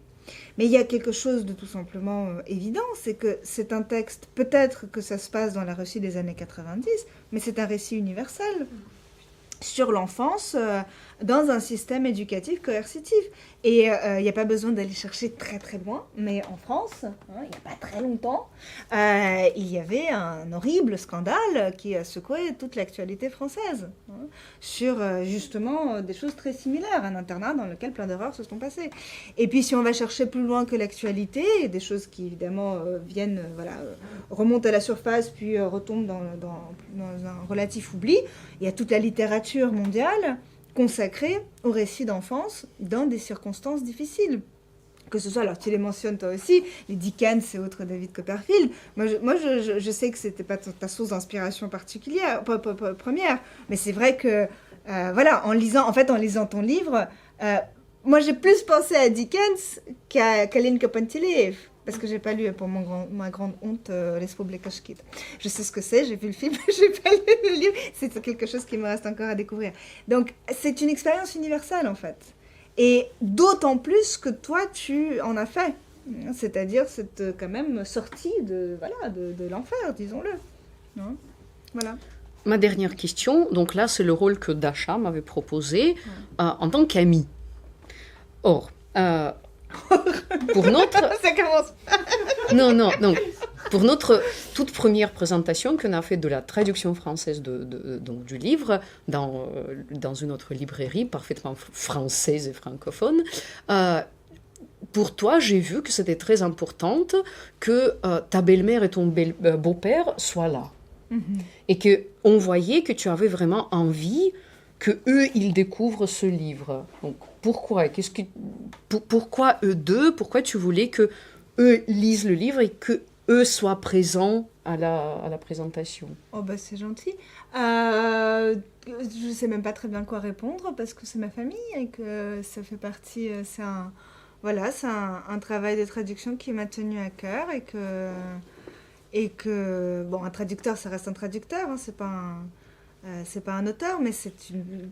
Mais il y a quelque chose de tout simplement évident, c'est que c'est un texte, peut-être que ça se passe dans la Russie des années 90, mais c'est un récit universel sur l'enfance dans un système éducatif coercitif. Et il n'y a pas besoin d'aller chercher très très loin, mais en France, il n'y a pas très longtemps, il y avait un horrible scandale qui a secoué toute l'actualité française, sur justement des choses très similaires, un internat dans lequel plein d'erreurs se sont passées. Et puis si on va chercher plus loin que l'actualité, des choses qui évidemment viennent, remontent à la surface, puis retombent dans un relatif oubli, il y a toute la littérature mondiale consacrée au récit d'enfance dans des circonstances difficiles. Que ce soit, alors tu les mentionnes toi aussi, les Dickens et autres David Copperfield. Moi, je sais que c'était pas ta source d'inspiration particulière, première, mais c'est vrai que, en lisant ton livre, moi j'ai plus pensé à Dickens qu'à Kalinka Panteleev. Parce que j'ai pas lu, pour ma grande honte, Respublika Shkid. Je sais ce que c'est, j'ai vu le film, j'ai pas lu le livre. C'est quelque chose qui me reste encore à découvrir. Donc, c'est une expérience universelle, en fait. Et d'autant plus que toi, tu en as fait. C'est-à-dire cette, quand même, sortie de l'enfer, disons-le. Non, voilà. Ma dernière question, donc là, c'est le rôle que Dasha m'avait proposé en tant qu'amie. Or, pour notre... Ça commence. Non. Pour notre toute première présentation qu'on a fait de la traduction française donc, du livre dans une autre librairie parfaitement française et francophone, pour toi, j'ai vu que c'était très important que ta belle-mère et ton beau-père soient là. Mm-hmm. Et qu'on voyait que tu avais vraiment envie qu'eux, ils découvrent ce livre. Donc, pourquoi pourquoi eux deux? Pourquoi tu voulais que eux lisent le livre et que eux soient présents à la présentation? Oh bah c'est gentil. Je sais même pas très bien quoi répondre parce que c'est ma famille et que ça fait partie. C'est un travail de traduction qui m'a tenu à cœur et que bon, un traducteur, ça reste un traducteur. Hein, c'est pas un auteur, mais c'est une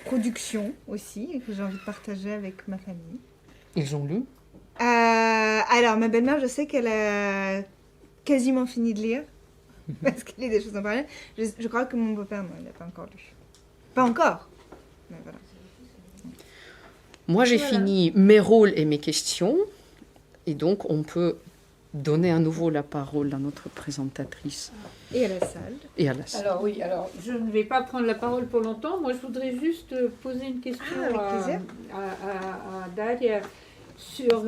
production aussi que j'ai envie de partager avec ma famille. Ils ont lu? Alors, ma belle-mère, je sais qu'elle a quasiment fini de lire, parce qu'elle lit des choses en parallèle. Je crois que mon beau-père, non, il n'a pas encore lu. Pas encore, mais voilà. Moi, j'ai fini mes rôles et mes questions, et donc on peut donner à nouveau la parole à notre présentatrice. Et à la salle. Alors oui, je ne vais pas prendre la parole pour longtemps. Moi, je voudrais juste poser une question à Daria sur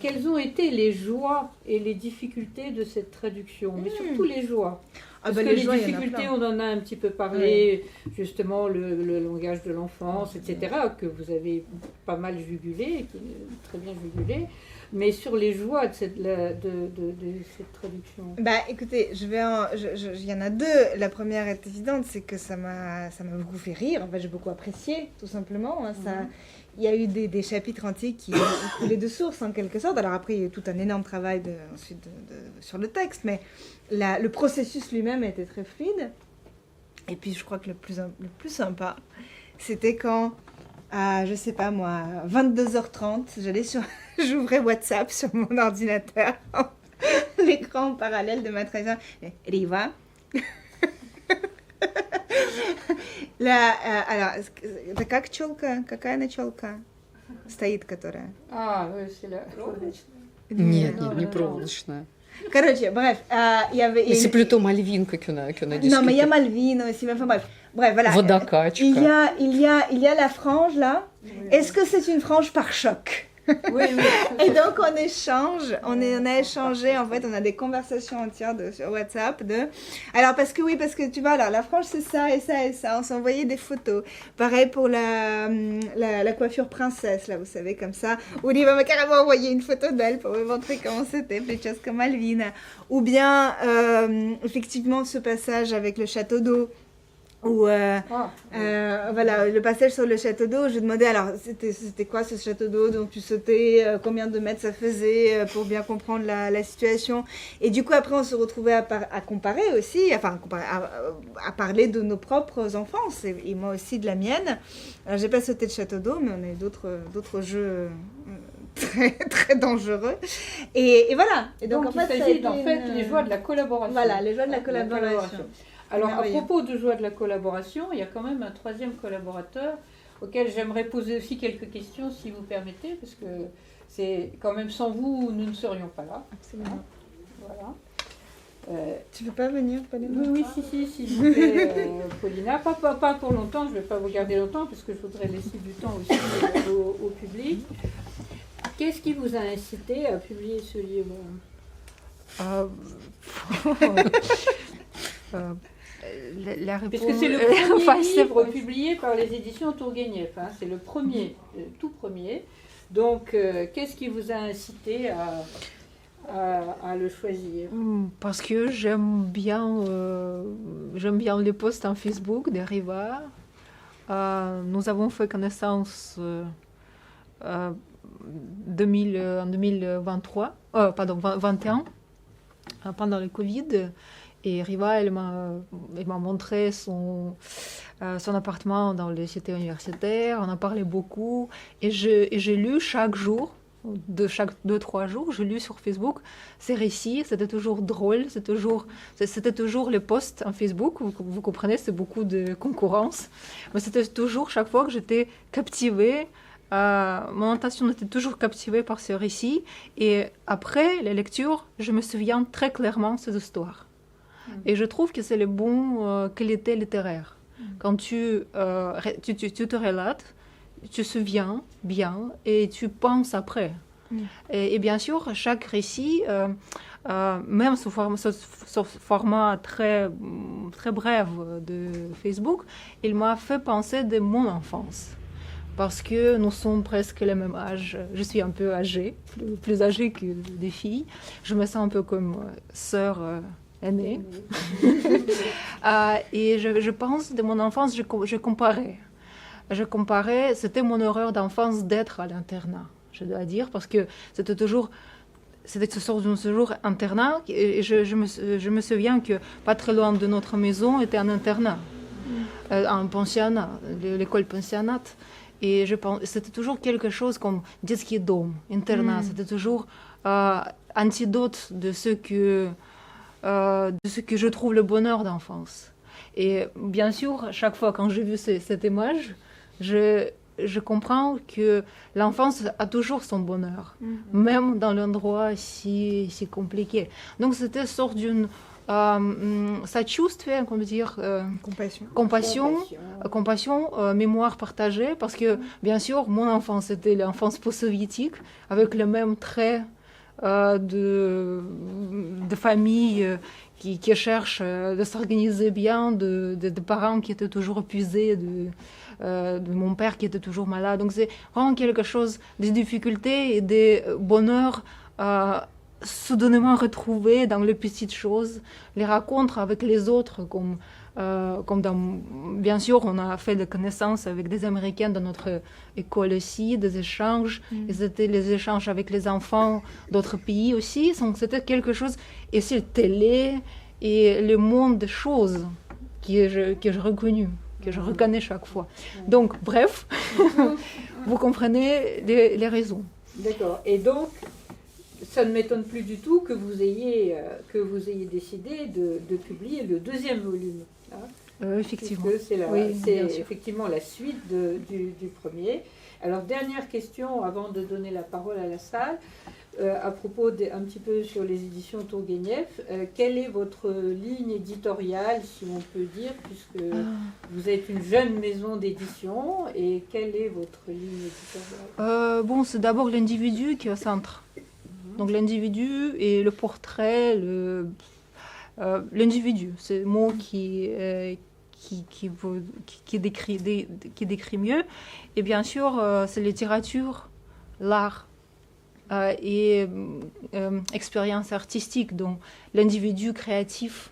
quelles ont été les joies et les difficultés de cette traduction, mais surtout les joies. Parce que les difficultés, on en a un petit peu parlé, justement, le langage de l'enfance, etc., que vous avez pas mal jugulé, très bien jugulé. Mais sur les joies de cette traduction. Bah, écoutez, il y en a deux. La première est évidente, c'est que ça m'a beaucoup fait rire. En fait, j'ai beaucoup apprécié, tout simplement. Hein, il y a eu des chapitres entiers qui coulaient de source, en quelque sorte. Alors après, il y a eu tout un énorme travail sur le texte, mais le processus lui-même était très fluide. Et puis, je crois que le plus sympa, c'était quand, je sais pas moi, 22h30, j'ouvrais WhatsApp sur mon ordinateur, l'écran en parallèle de ma traduction. Riva. Alors, это как челка? Какая она челка стоит, которая? C'est la... Нет, не проволочная. Короче, bref, il y avait... Mais c'est plutôt Malvinka qu'on a discuté. Non, mais il y a Malvine aussi, enfin bref. Bref, voilà. Vodakachka. Il y a la frange, là. Oui. Est-ce que c'est une frange par choc? Oui. Et donc on échange, on a échangé, en fait, on a des conversations entières sur WhatsApp alors parce que tu vois, alors la frange c'est ça et ça et ça, on s'envoyait des photos. Pareil pour la coiffure princesse, là, vous savez, comme ça. Oliva m'a carrément envoyé une photo d'elle pour me montrer comment c'était, choses comme Malvina. Ou bien, effectivement, ce passage avec le château d'eau. Ou le passage sur le château d'eau, je demandais alors c'était quoi ce château d'eau dont tu sautais, combien de mètres ça faisait pour bien comprendre la situation. Et du coup après on se retrouvait à comparer aussi, à parler de nos propres enfances et moi aussi de la mienne. Alors j'ai pas sauté le château d'eau, mais on a eu d'autres jeux très, très dangereux. Et voilà. Et Donc, en il fait, ça a s'agit été en fait les joies de la collaboration. Voilà, les joies de la collaboration. Alors, à Merveilleux. propos de joie de la collaboration, il y a quand même un troisième collaborateur auquel j'aimerais poser aussi quelques questions, si vous permettez, parce que c'est quand même sans vous, nous ne serions pas là. Absolument. Voilà. Tu veux pas venir, Paulina? Oui, si, s'il vous plaît, Paulina. Pas pour longtemps, je ne vais pas vous garder longtemps, parce que je voudrais laisser du temps aussi au public. Qu'est-ce qui vous a incité à publier ce livre? La réponse... Puisque c'est le premier livre publié par les éditions Tourguenieff, hein, c'est le premier, tout premier. Donc, qu'est-ce qui vous a incité à le choisir? Parce que j'aime bien les posts en Facebook de Riva. Nous avons fait connaissance en 2023, pardon, 2021, pendant le Covid. Et Riva, elle m'a montré son appartement dans les cités universitaires. On en parlait beaucoup. Et j'ai lu chaque jour, de chaque 2-3 jours, je lis sur Facebook ces récits. C'était toujours drôle. C'était toujours les posts en Facebook. Vous comprenez, c'est beaucoup de concurrence. Mais c'était toujours, chaque fois que j'étais captivée, mon attention était toujours captivée par ce récit. Et après la lecture, je me souviens très clairement de ces histoires. Et je trouve que c'est le bon qualité littéraire. Quand tu te relates, tu te souviens bien et tu penses après. Et bien sûr, chaque récit, même sous format très, très bref de Facebook, il m'a fait penser de mon enfance. Parce que nous sommes presque le même âge. Je suis un peu âgée, plus âgée que des filles. Je me sens un peu comme sœur aînée. Et je pense, de mon enfance, je comparais. C'était mon horreur d'enfance d'être à l'internat, je dois dire, parce que c'était toujours internat. Et je me souviens que pas très loin de notre maison était un internat, un pensionnat, l'école pensionnat. Et je pense, c'était toujours quelque chose comme детский дом, internat. C'était toujours antidote de ce que je trouve le bonheur d'enfance. Et bien sûr, chaque fois quand j'ai vu cette image, je comprends que l'enfance a toujours son bonheur, même dans l'endroit si compliqué. Donc c'était une sorte d'une сочувствие, comment dire, compassion, mémoire partagée, parce que bien sûr, mon enfance était l'enfance post-soviétique, avec le même trait de famille qui cherchent de s'organiser bien, de parents qui étaient toujours épuisés, de mon père qui était toujours malade. Donc c'est vraiment quelque chose, des difficultés et des bonheurs soudainement retrouvés dans les petites choses, les rencontres avec les autres, comme bien sûr, on a fait des connaissances avec des Américains dans notre école aussi, des échanges. Et c'était les échanges avec les enfants d'autres pays aussi. Donc, c'était quelque chose, et c'est la télé et le monde des choses que j'ai reconnu, que je reconnais chaque fois. Donc, bref, vous comprenez les raisons. D'accord. Et donc, ça ne m'étonne plus du tout que vous ayez décidé de publier le deuxième volume. Hein, effectivement. C'est effectivement la suite du premier. Alors, dernière question avant de donner la parole à la salle. À propos un petit peu sur les éditions Tourguenieff, quelle est votre ligne éditoriale, si on peut dire, puisque vous êtes une jeune maison d'édition, et quelle est votre ligne éditoriale? Bon, c'est d'abord l'individu qui est au centre. Donc l'individu et le portrait, l'individu, c'est le mot qui décrit mieux. Et bien sûr, c'est littérature, l'art et expérience artistique. Donc l'individu créatif,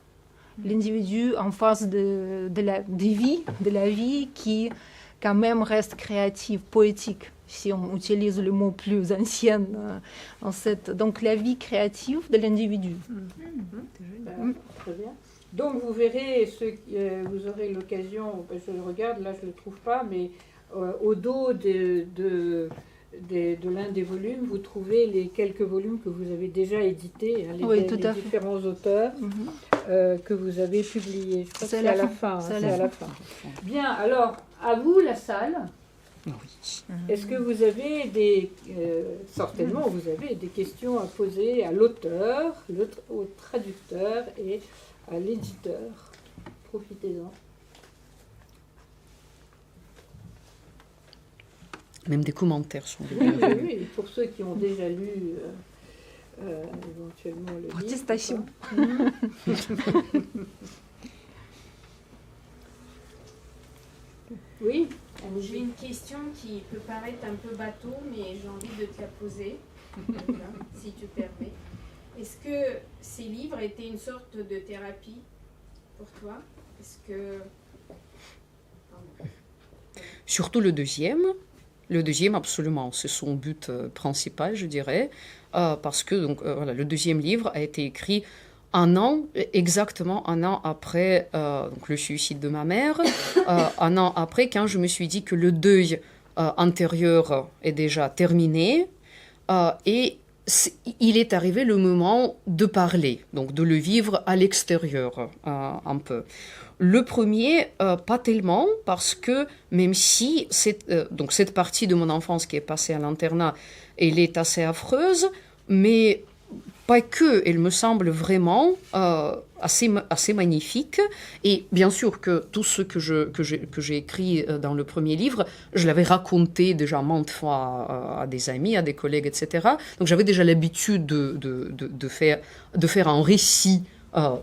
l'individu en face de la vie qui quand même reste créative, poétique, si on utilise le mot plus ancien donc la vie créative de l'individu. Très bien. Donc vous verrez, vous aurez l'occasion, je le regarde, là je ne le trouve pas, mais au dos de l'un des volumes, vous trouvez les quelques volumes que vous avez déjà édités, hein, Oui, tout les à fait. différents auteurs que vous avez publiés. Je crois que c'est à la fin. C'est à c'est la à la fin. Bien, alors, à vous la salle. Oui. Est-ce que vous avez certainement vous avez des questions à poser à l'auteur, au traducteur et à l'éditeur. Profitez-en. Même des commentaires sont Oui, oui, oui, pour ceux qui ont déjà lu éventuellement le livre. Protestation. Oui. J'ai une question qui peut paraître un peu bateau, mais j'ai envie de te la poser, voilà, si tu permets. Est-ce que ces livres étaient une sorte de thérapie pour toi? Est-ce que... Pardon. Surtout le deuxième. Le deuxième, absolument, c'est son but principal, je dirais, parce que donc, voilà, le deuxième livre a été écrit exactement un an après donc le suicide de ma mère, un an après, quand je me suis dit que le deuil antérieur est déjà terminé, et il est arrivé le moment de parler, donc de le vivre à l'extérieur un peu. Le premier, pas tellement, parce que même si donc cette partie de mon enfance qui est passée à l'internat, elle est assez affreuse, mais pas que, elle me semble vraiment assez magnifique. Et bien sûr que tout ce que j'ai écrit dans le premier livre, je l'avais raconté déjà maintes fois à des amis, à des collègues, etc. Donc j'avais déjà l'habitude de faire un récit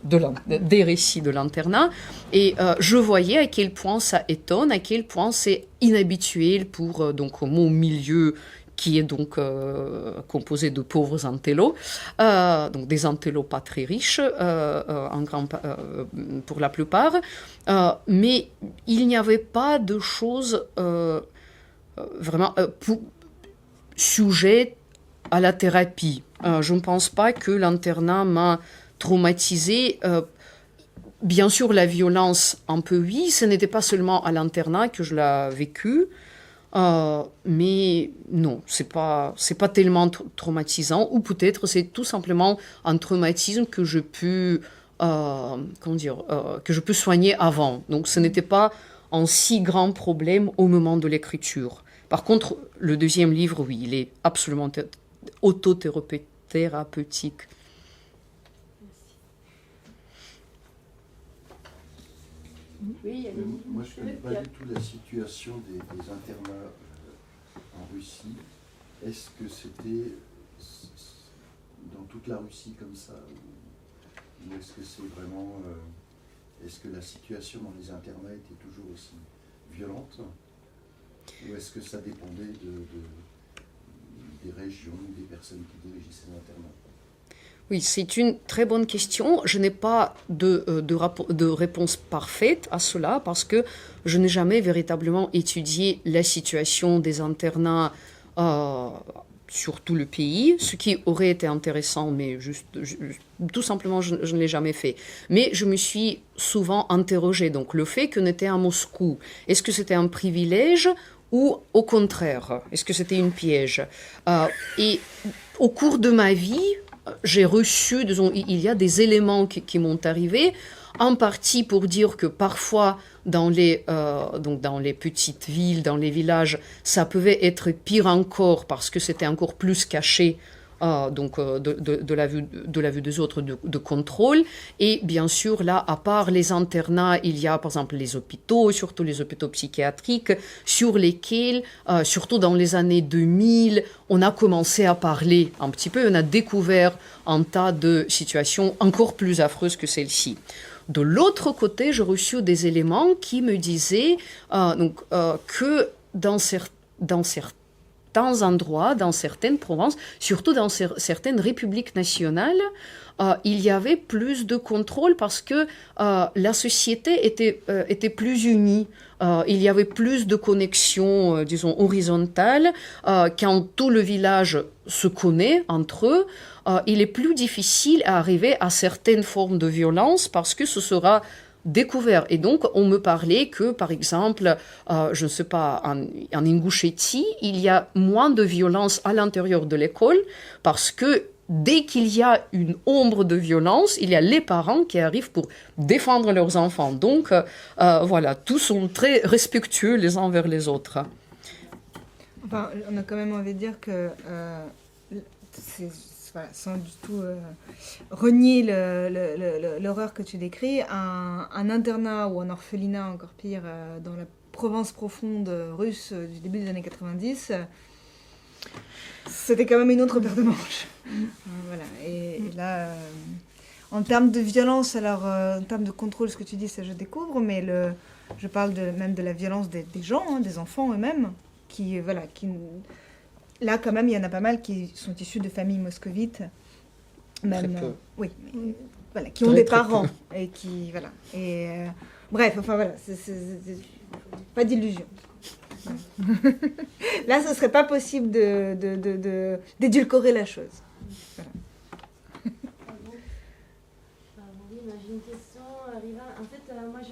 des récits de l'internat, et je voyais à quel point ça étonne, à quel point c'est inhabituel pour donc mon milieu qui est donc composé de pauvres intellos, donc des intellos pas très riches, pour la plupart, mais il n'y avait pas de choses vraiment sujet à la thérapie. Je ne pense pas que l'internat m'a traumatisée. Bien sûr, la violence, un peu oui, ce n'était pas seulement à l'internat que je l'ai vécu, mais non, c'est pas tellement traumatisant, ou peut-être c'est tout simplement un traumatisme que je peux, que je peux soigner avant. Donc ce n'était pas un si grand problème au moment de l'écriture. Par contre, le deuxième livre, oui, il est absolument autothérapeutique. Oui, moi, je ne connais pas du tout la situation des internats en Russie. Est-ce que c'était dans toute la Russie comme ça, ou est-ce que c'est vraiment... est-ce que la situation dans les internats était toujours aussi violente, ou est-ce que ça dépendait des régions, des personnes qui dirigeaient ces internats? Oui, c'est une très bonne question. Je n'ai pas de réponse parfaite à cela, parce que je n'ai jamais véritablement étudié la situation des internats sur tout le pays, ce qui aurait été intéressant, mais tout simplement, je ne l'ai jamais fait. Mais je me suis souvent interrogée. Donc, le fait qu'on était à Moscou, est-ce que c'était un privilège ou au contraire, est-ce que c'était une piège? Et au cours de ma vie, j'ai reçu, disons, il y a des éléments qui m'ont arrivé, en partie pour dire que parfois, dans les petites villes, dans les villages, ça pouvait être pire encore parce que c'était encore plus caché, de la vue des autres, de contrôle. Et bien sûr, là, à part les internats, il y a par exemple les hôpitaux, surtout les hôpitaux psychiatriques, sur lesquels, surtout dans les années 2000, on a commencé à parler un petit peu, on a découvert un tas de situations encore plus affreuses que celle-ci. De l'autre côté, j'ai reçu des éléments qui me disaient que dans certains endroits, dans certaines provinces, surtout dans certaines républiques nationales, il y avait plus de contrôle parce que la société était plus unie. Il y avait plus de connexions, disons, horizontales. Quand tout le village se connaît entre eux, il est plus difficile à arriver à certaines formes de violence parce que ce sera découvert. Et donc, on me parlait que, par exemple, je ne sais pas, en Ingushétie, il y a moins de violence à l'intérieur de l'école parce que dès qu'il y a une ombre de violence, il y a les parents qui arrivent pour défendre leurs enfants. Donc, voilà, tous sont très respectueux les uns envers les autres. Enfin, on a quand même envie de dire que, voilà, sans du tout renier l'horreur que tu décris, un internat ou un orphelinat, encore pire, dans la Provence profonde russe du début des années 90, c'était quand même une autre paire de manches. Voilà. Et là, en termes de violence, alors en termes de contrôle, ce que tu dis, ça je découvre, mais je parle même de la violence des gens, hein, des enfants eux-mêmes, là, quand même, il y en a pas mal qui sont issus de familles moscovites, même, oui, mais, voilà, qui ont des parents et qui, voilà. Et bref, enfin voilà, c'est pas d'illusion. Là, ce serait pas possible d'édulcorer la chose. Voilà. Oui, j'ai une question, Riva. En fait, moi, il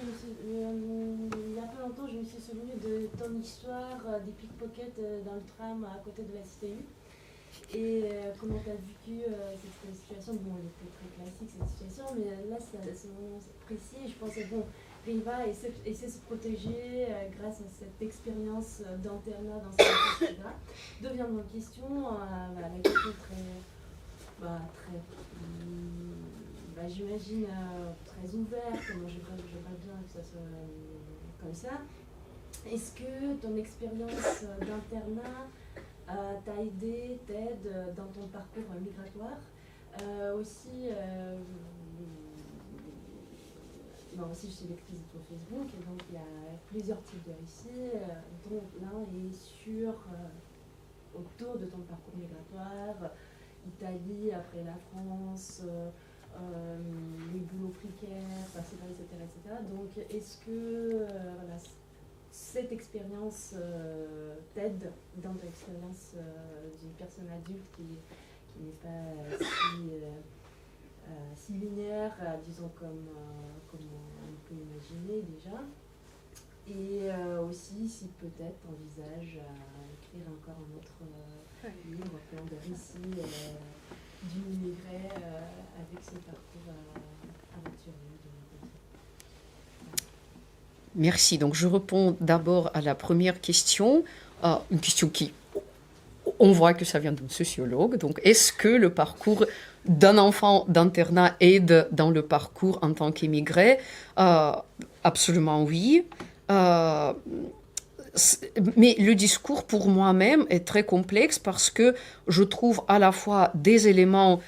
y a pas longtemps, je me suis souvenue de ton histoire des pickpockets dans le tram à côté de la CTU. Et comment tu as vécu cette situation. Bon, elle était très classique, cette situation, mais là, c'est précis. Je pensais, bon, Riva essaie de se protéger grâce à cette expérience d'internat dans cette etc. Devient ma question, la question j'imagine très ouverte, moi je pas bien que ça soit comme ça. Est-ce que ton expérience d'internat t'aide dans ton parcours migratoire aussi aussi je suis lectrice de ton Facebook et donc il y a plusieurs types de récits dont l'un est autour de ton parcours migratoire, Italie après la France, les boulots précaires, etc. Donc est-ce que cette expérience t'aide dans ton expérience d'une personne adulte qui n'est pas si linéaire, disons comme on peut imaginer déjà, et aussi si peut-être envisage écrire encore un autre livre, plein de récits d'une immigrée avec ce parcours aventurier. Merci. Donc, je réponds d'abord à la première question, une question qui, on voit que ça vient d'un sociologue. Donc, est-ce que le parcours d'un enfant d'internat aide dans le parcours en tant qu'immigré? Absolument oui. Mais le discours pour moi-même est très complexe parce que je trouve à la fois des éléments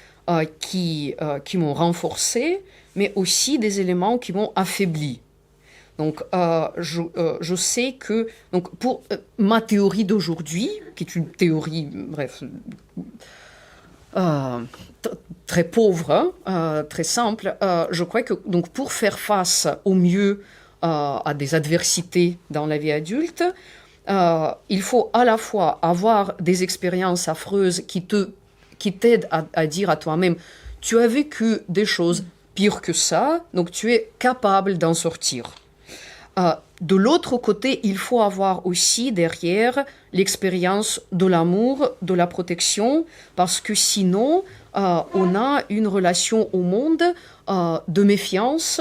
qui m'ont renforcé, mais aussi des éléments qui m'ont affaibli. Donc, je sais que, donc, pour ma théorie d'aujourd'hui, qui est une théorie, bref, très pauvre, très simple, je crois que, donc, pour faire face au mieux à des adversités dans la vie adulte, il faut à la fois avoir des expériences affreuses qui t'aident à dire à toi-même, tu as vécu des choses pires que ça, donc tu es capable d'en sortir. De l'autre côté, il faut avoir aussi derrière l'expérience de l'amour, de la protection, parce que sinon, on a une relation au monde de méfiance,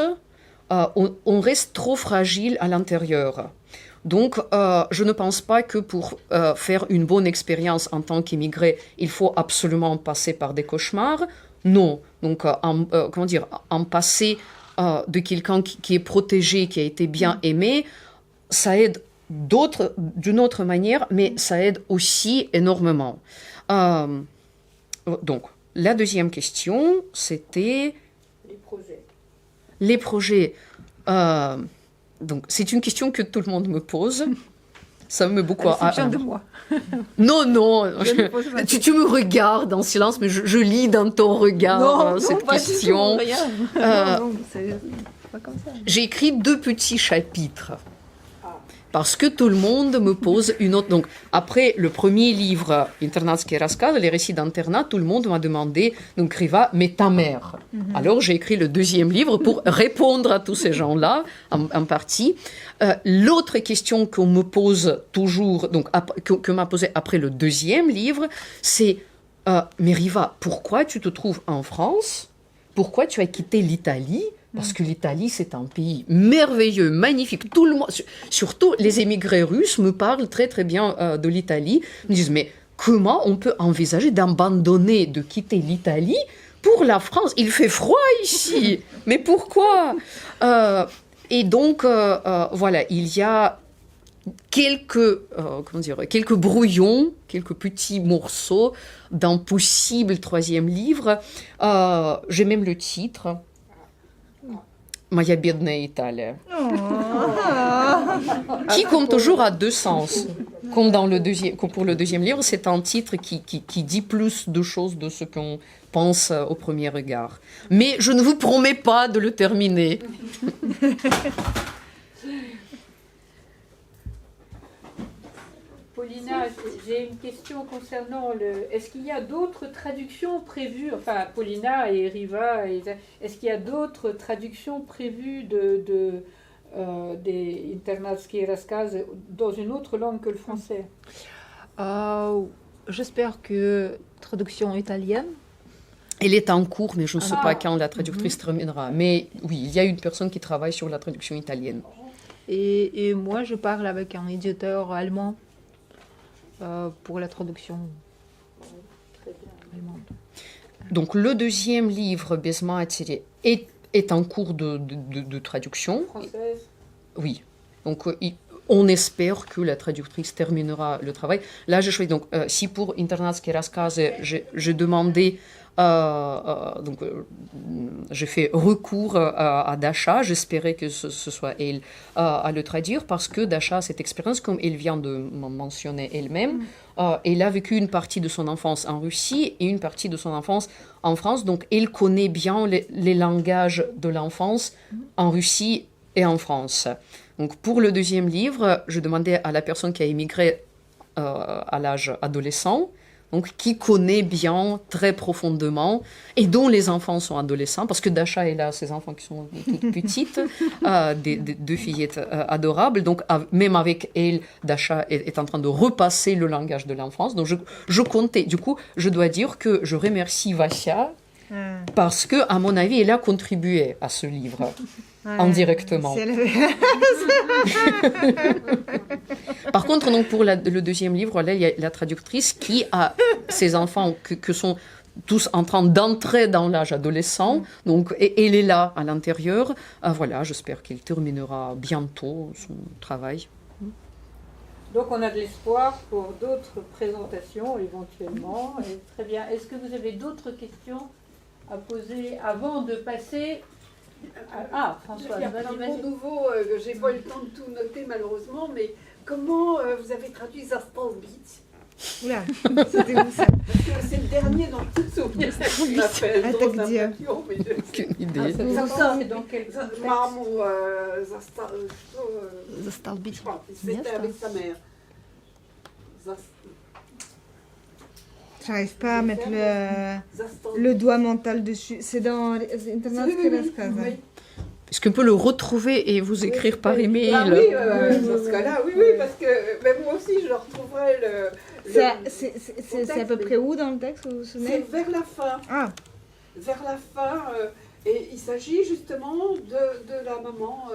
on reste trop fragile à l'intérieur. Donc, je ne pense pas que pour faire une bonne expérience en tant qu'immigré, il faut absolument passer par des cauchemars. Non. Donc, en passer de quelqu'un qui est protégé, qui a été bien aimé, ça aide d'une autre manière, mais ça aide aussi énormément. Donc, la deuxième question, c'était... Les projets. Donc, c'est une question que tout le monde me pose. Ça me met beaucoup à... C'est de moi. Non. Tu me regardes en silence, mais je lis dans ton regard cette question. Non, c'est pas comme ça. J'ai écrit 2 petits chapitres. parce que tout le monde me pose une autre... Donc, après le premier livre, Internatské raskazy, les récits d'internat, tout le monde m'a demandé, donc Riva, mais ta mère. Alors, j'ai écrit le deuxième livre pour répondre à tous ces gens-là, en partie. L'autre question qu'on me pose toujours, donc que m'a posé après le deuxième livre, c'est mais Riva, pourquoi tu te trouves en France? Pourquoi tu as quitté l'Italie? Parce que l'Italie, c'est un pays merveilleux, magnifique. Tout le monde, surtout les émigrés russes me parlent très très bien de l'Italie. Ils me disent, mais comment on peut envisager d'abandonner, de quitter l'Italie pour la France? Il fait froid ici. Mais pourquoi? Et donc, voilà, il y a quelques brouillons, quelques petits morceaux d'un possible troisième livre. J'ai même le titre. Моя бедная Italia. Qui, comme toujours, a deux sens. Comme pour le deuxième livre, c'est un titre qui dit plus de choses de ce qu'on pense au premier regard. Mais je ne vous promets pas de le terminer. Paulina, j'ai une question concernant est-ce qu'il y a d'autres traductions prévues, enfin Paulina et Riva, est-ce qu'il y a d'autres traductions prévues des Internatské raskazy dans une autre langue que le français? J'espère que traduction italienne. Elle est en cours, mais je ne sais pas quand la traductrice terminera. Mais oui, il y a une personne qui travaille sur la traduction italienne. Et moi, je parle avec un éditeur allemand. Pour la traduction allemande. Donc le deuxième livre, Без матери, est en cours de traduction. Française. Oui. Donc on espère que la traductrice terminera le travail. Là, je choisis. Donc si pour Internatské raskazy, j'ai demandé... j'ai fait recours à Dasha. J'espérais que ce soit elle à le traduire parce que Dasha a cette expérience, comme elle vient de mentionner elle-même. Elle a vécu une partie de son enfance en Russie et une partie de son enfance en France. Donc, elle connaît bien les langages de l'enfance en Russie et en France. Donc, pour le deuxième livre, je demandais à la personne qui a émigré à l'âge adolescent, donc qui connaît bien, très profondément, et dont les enfants sont adolescents, parce que Dasha, elle a ses enfants qui sont toutes petites, deux fillettes adorables, donc même avec elle, Dasha est en train de repasser le langage de l'enfance. Donc je comptais, du coup, je dois dire que je remercie Vassia, parce que, à mon avis, elle a contribué à ce livre. Indirectement. Par contre, donc, pour le deuxième livre, là, il y a la traductrice qui a ses enfants que sont tous en train d'entrer dans l'âge adolescent. Donc, et elle est là, à l'intérieur. Voilà, j'espère qu'elle terminera bientôt son travail. Donc, on a de l'espoir pour d'autres présentations, éventuellement. Et très bien. Est-ce que vous avez d'autres questions à poser avant de passer... François, il y a plein de mots nouveaux, j'ai pas eu le temps de tout noter malheureusement, mais comment vous avez traduit Zastalbit? Oula, c'était où ça? Parce que c'est le dernier dont je me souviens. Aucune idée. C'est dans quel contexte? Zastalbit. C'était avec sa mère. J'arrive pas à mettre le doigt mental dessus. C'est dans Internatské raskazy. Est-ce qu'on peut le retrouver et vous écrire par email? Ah oui, dans ce cas-là, oui, parce que même moi aussi, je le retrouverai. C'est à peu près où dans le texte, vous vous souvenez? C'est vers la fin. Ah. Vers la fin, et il s'agit justement de la maman.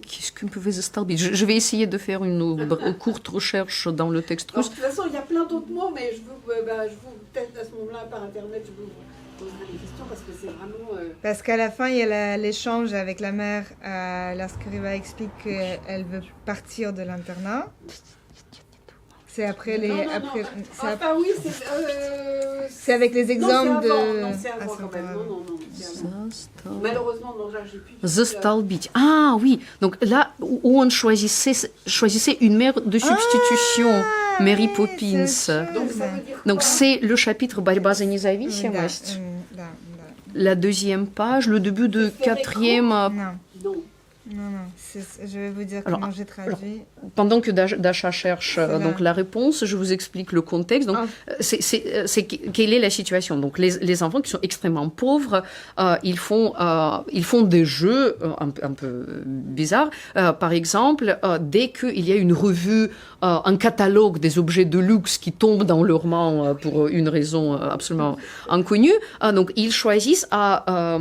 Qu'est-ce qu'on pouvait Zastalbit? Je vais essayer de faire une courte recherche dans le texte russe. De toute façon, il y a plein d'autres mots, mais je vous peut-être à ce moment-là, par Internet, je vous poserai des questions parce que c'est vraiment... Parce qu'à la fin, il y a l'échange avec la mère lorsque Riva explique qu'elle veut partir de l'internat. C'est après les... oui, c'est avec les exemples de... Non, c'est avant quand même. Non. Malheureusement, non, là, j'ai plus... Zastalbit. Ah oui, donc là où on choisissait une mère de substitution, Mary Poppins. Donc c'est le chapitre Борьба за независимость. La deuxième page, le début de quatrième... Non. Je vais vous dire Alors, comment j'ai traduit. Pendant que Dasha cherche donc la réponse, je vous explique le contexte. Donc, quelle est la situation? Donc, les enfants qui sont extrêmement pauvres, ils font des jeux un peu bizarres. Par exemple, dès qu'il y a une revue, un catalogue des objets de luxe qui tombent dans leurs mains pour une raison absolument inconnue, donc ils choisissent à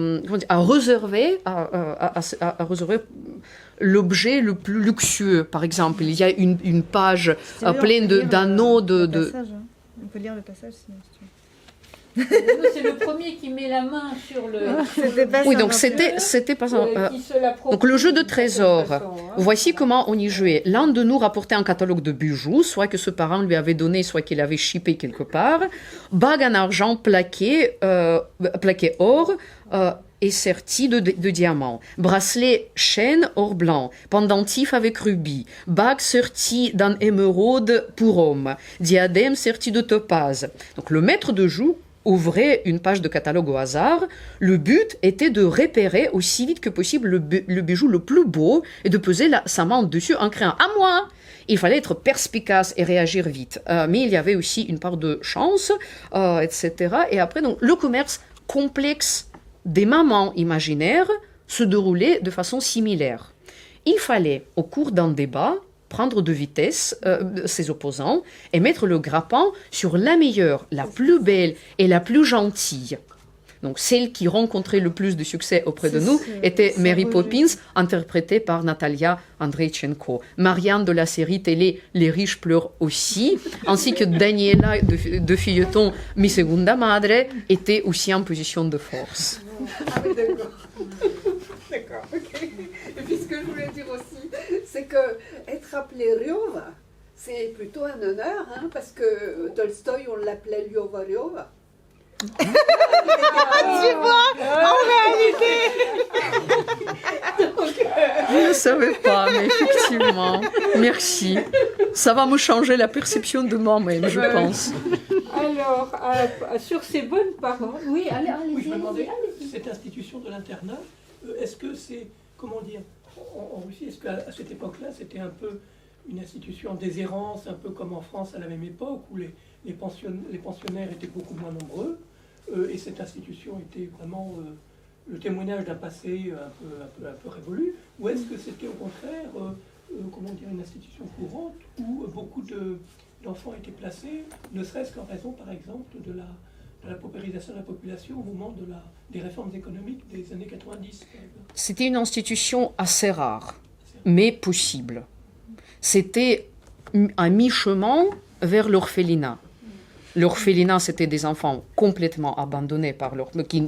réserver l'objet le plus luxueux. Par exemple, il y a une page pleine d'anneaux de... On peut lire le passage sinon. C'est le premier qui met la main sur le... Oui, donc c'était pas ça. Donc le jeu de trésor, voici comment on y jouait. L'un de nous rapportait un catalogue de bijoux, soit que ce parent lui avait donné, soit qu'il avait chippé quelque part. Bague en argent plaqué or et serti de diamants. Bracelet chaîne or blanc. Pendentif avec rubis. Bague sertie d'un émeraude pour homme. Diadème serti de topaze. Donc le maître de jeu ouvrait une page de catalogue au hasard. Le but était de repérer aussi vite que possible le bijou le plus beau et de poser sa main dessus en criant « À moi !» Il fallait être perspicace et réagir vite. Mais il y avait aussi une part de chance, etc. Et après, donc, le commerce complexe des mamans imaginaires se déroulait de façon similaire. Il fallait, au cours d'un débat, prendre de vitesse ses opposants et mettre le grappin sur la meilleure, la plus belle et la plus gentille. Donc celle qui rencontrait le plus de succès auprès de nous était Mary Poppins, interprétée par Natalia Andreichenko. Marianne de la série télé Les riches pleurent aussi, ainsi que Daniela de feuilleton Mi Segunda Madre, était aussi en position de force. Ah oui, d'accord. D'accord, ok. Et puis ce que je voulais dire aussi, c'est que être appelé Ryova, c'est plutôt un honneur, hein, parce que Tolstoï, on l'appelait Lyova Ryova. Tu vois, en réalité. Je ne savais pas, mais effectivement, merci. Ça va me changer la perception de moi-même, je pense. Alors, sur ces bonnes paroles, oui, allez-y. Oui, je me demandais, cette institution de l'internat, est-ce que c'est, comment dire, en Russie, est-ce qu'à cette époque-là, c'était un peu une institution en déshérence, un peu comme en France à la même époque, où les pensionnaires étaient beaucoup moins nombreux, et cette institution était vraiment le témoignage d'un passé un peu révolu, ou est-ce que c'était au contraire, comment dire, une institution courante où beaucoup d'enfants étaient placés, ne serait-ce qu'en raison, par exemple, de la paupérisation de la population au moment des réformes économiques des années 90. C'était une institution assez rare, mais possible. C'était un mi-chemin vers l'orphelinat. L'orphelinat, c'était des enfants complètement abandonnés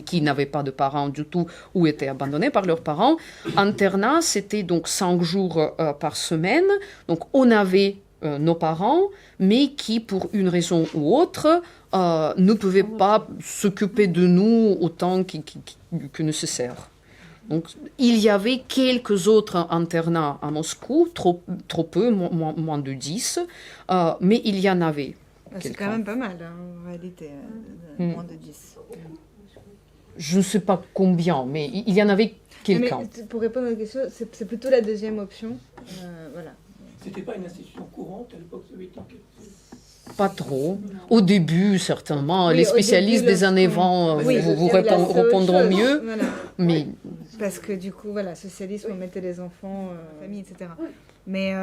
qui n'avaient pas de parents du tout ou étaient abandonnés par leurs parents. Internat, c'était donc 5 jours par semaine. Donc on avait nos parents, mais qui, pour une raison ou autre, ne pouvaient pas s'occuper de nous autant que nécessaire. Donc, il y avait quelques autres internats à Moscou, trop peu, moins de 10, mais il y en avait. C'est quand même pas mal, hein, en réalité, moins de 10. Je ne sais pas combien, mais il y en avait quelqu'un. Mais pour répondre à la question, c'est plutôt la deuxième option. Voilà. C'était pas une institution courante à l'époque soviétique? Pas trop. Au début, certainement. Oui, les spécialistes des années 20 vous répondront mieux. Voilà. Mais... Parce que du coup, voilà, socialisme, on mettait les enfants, famille, etc. Mais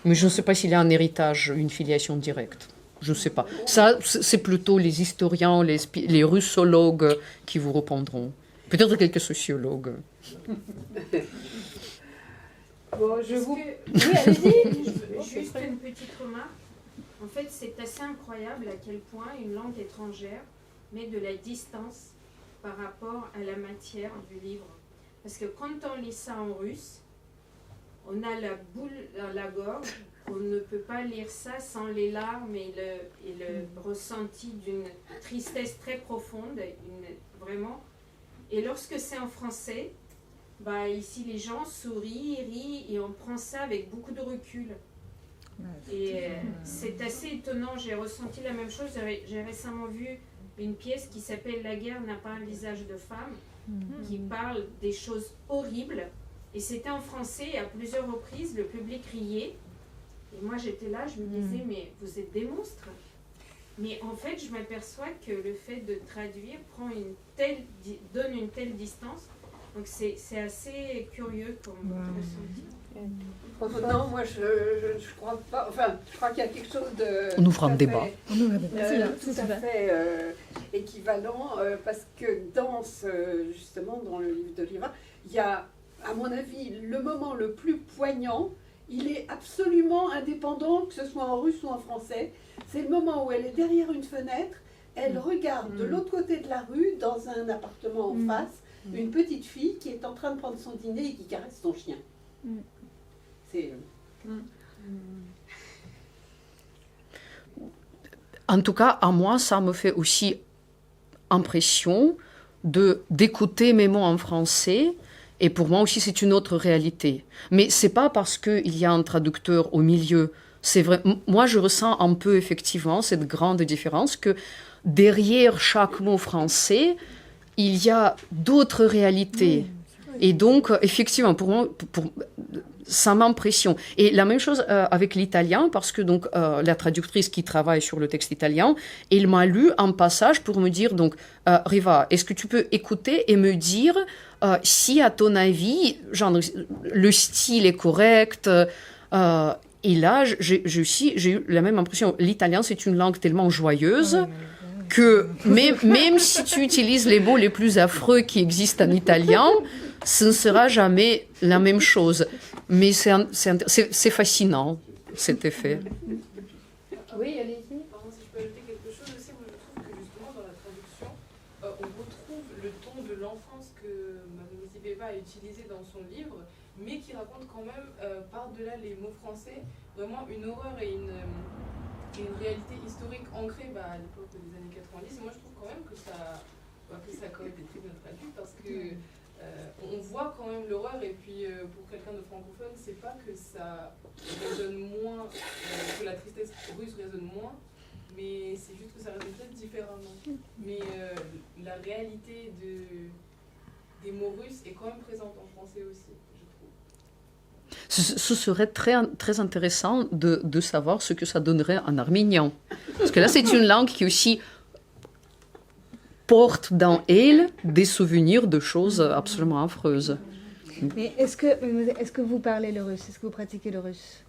je ne sais pas s'il y a un héritage, une filiation directe. Je ne sais pas. Ça, c'est plutôt les historiens, les russologues qui vous répondront. Peut-être quelques sociologues. Bon, Oui, allez-y. Juste une petite remarque. En fait, c'est assez incroyable à quel point une langue étrangère met de la distance par rapport à la matière du livre. Parce que quand on lit ça en russe, on a la boule dans la gorge, on ne peut pas lire ça sans les larmes et le ressenti d'une tristesse très profonde, vraiment. Et lorsque c'est en français, ici les gens sourient, rient et on prend ça avec beaucoup de recul. Et c'est assez étonnant, j'ai ressenti la même chose. J'ai récemment vu une pièce qui s'appelle « La guerre n'a pas un visage de femme », qui parle des choses horribles Et c'était en français, et à plusieurs reprises, le public riait. Et moi, j'étais là, je me disais, mais vous êtes des monstres. Mais en fait, je m'aperçois que le fait de traduire donne une telle distance. Donc c'est assez curieux comme ressenti. Non, moi je crois pas. Enfin, je crois qu'il y a quelque chose de. On ouvre un débat. Tout à fait équivalent, parce que justement, dans le livre de Riva, il y a, à mon avis, le moment le plus poignant. Il est absolument indépendant, que ce soit en russe ou en français. C'est le moment où elle est derrière une fenêtre, elle regarde de l'autre côté de la rue, dans un appartement en face, une petite fille qui est en train de prendre son dîner et qui caresse son chien. C'est... En tout cas, à moi, ça me fait aussi impression d'écouter mes mots en français. Et pour moi aussi, c'est une autre réalité. Mais c'est pas parce qu'il y a un traducteur au milieu. C'est vrai. Moi, je ressens un peu effectivement cette grande différence que derrière chaque mot français, il y a d'autres réalités. Et donc, effectivement, pour moi, ça m'impressionne. Et la même chose avec l'italien, parce que donc la traductrice qui travaille sur le texte italien, elle m'a lu un passage pour me dire, donc, Riva, est-ce que tu peux écouter et me dire si, à ton avis, genre, le style est correct et là, j'ai eu la même impression. L'italien, c'est une langue tellement joyeuse que même si tu utilises les mots les plus affreux qui existent en italien, ce ne sera jamais la même chose. Mais c'est fascinant, cet effet. Oui, allez-y. Pardon, si je peux ajouter quelque chose aussi, moi je trouve que justement dans la traduction, on retrouve le ton de l'enfance que Mademoiselle Zibeva a utilisé dans son livre, mais qui raconte quand même, par-delà les mots français, vraiment une horreur et une réalité historique ancrée à l'époque des années 90. Et moi je trouve quand même que ça a quand même été très bien traduit, parce que on voit quand même l'horreur, et puis pour quelqu'un de francophone, c'est pas que ça résonne moins, que la tristesse russe résonne moins, mais c'est juste que ça résonne peut-être différemment. Mais la réalité des mots russes est quand même présente en français aussi, je trouve. Ce serait très, très intéressant de savoir ce que ça donnerait en arménien. Parce que là, c'est une langue qui aussi porte dans elle des souvenirs de choses absolument affreuses. Mais est-ce que vous parlez le russe? Est-ce que vous pratiquez le russe?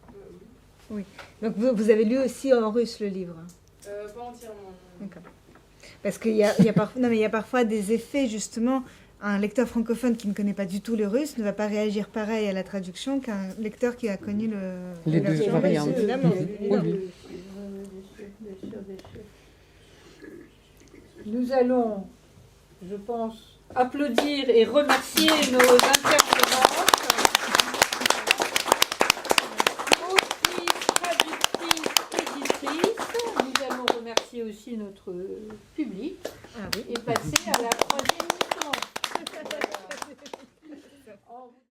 Oui. Donc vous avez lu aussi en russe le livre? Pas entièrement. D'accord. Parce qu'il y a parfois des effets, justement. Un lecteur francophone qui ne connaît pas du tout le russe ne va pas réagir pareil à la traduction qu'un lecteur qui a connu les deux variantes. Évidemment. Nous allons, je pense, applaudir et remercier nos intervenants. Autrices, traductrices, éditrices. Nous allons remercier aussi notre public et passer à la troisième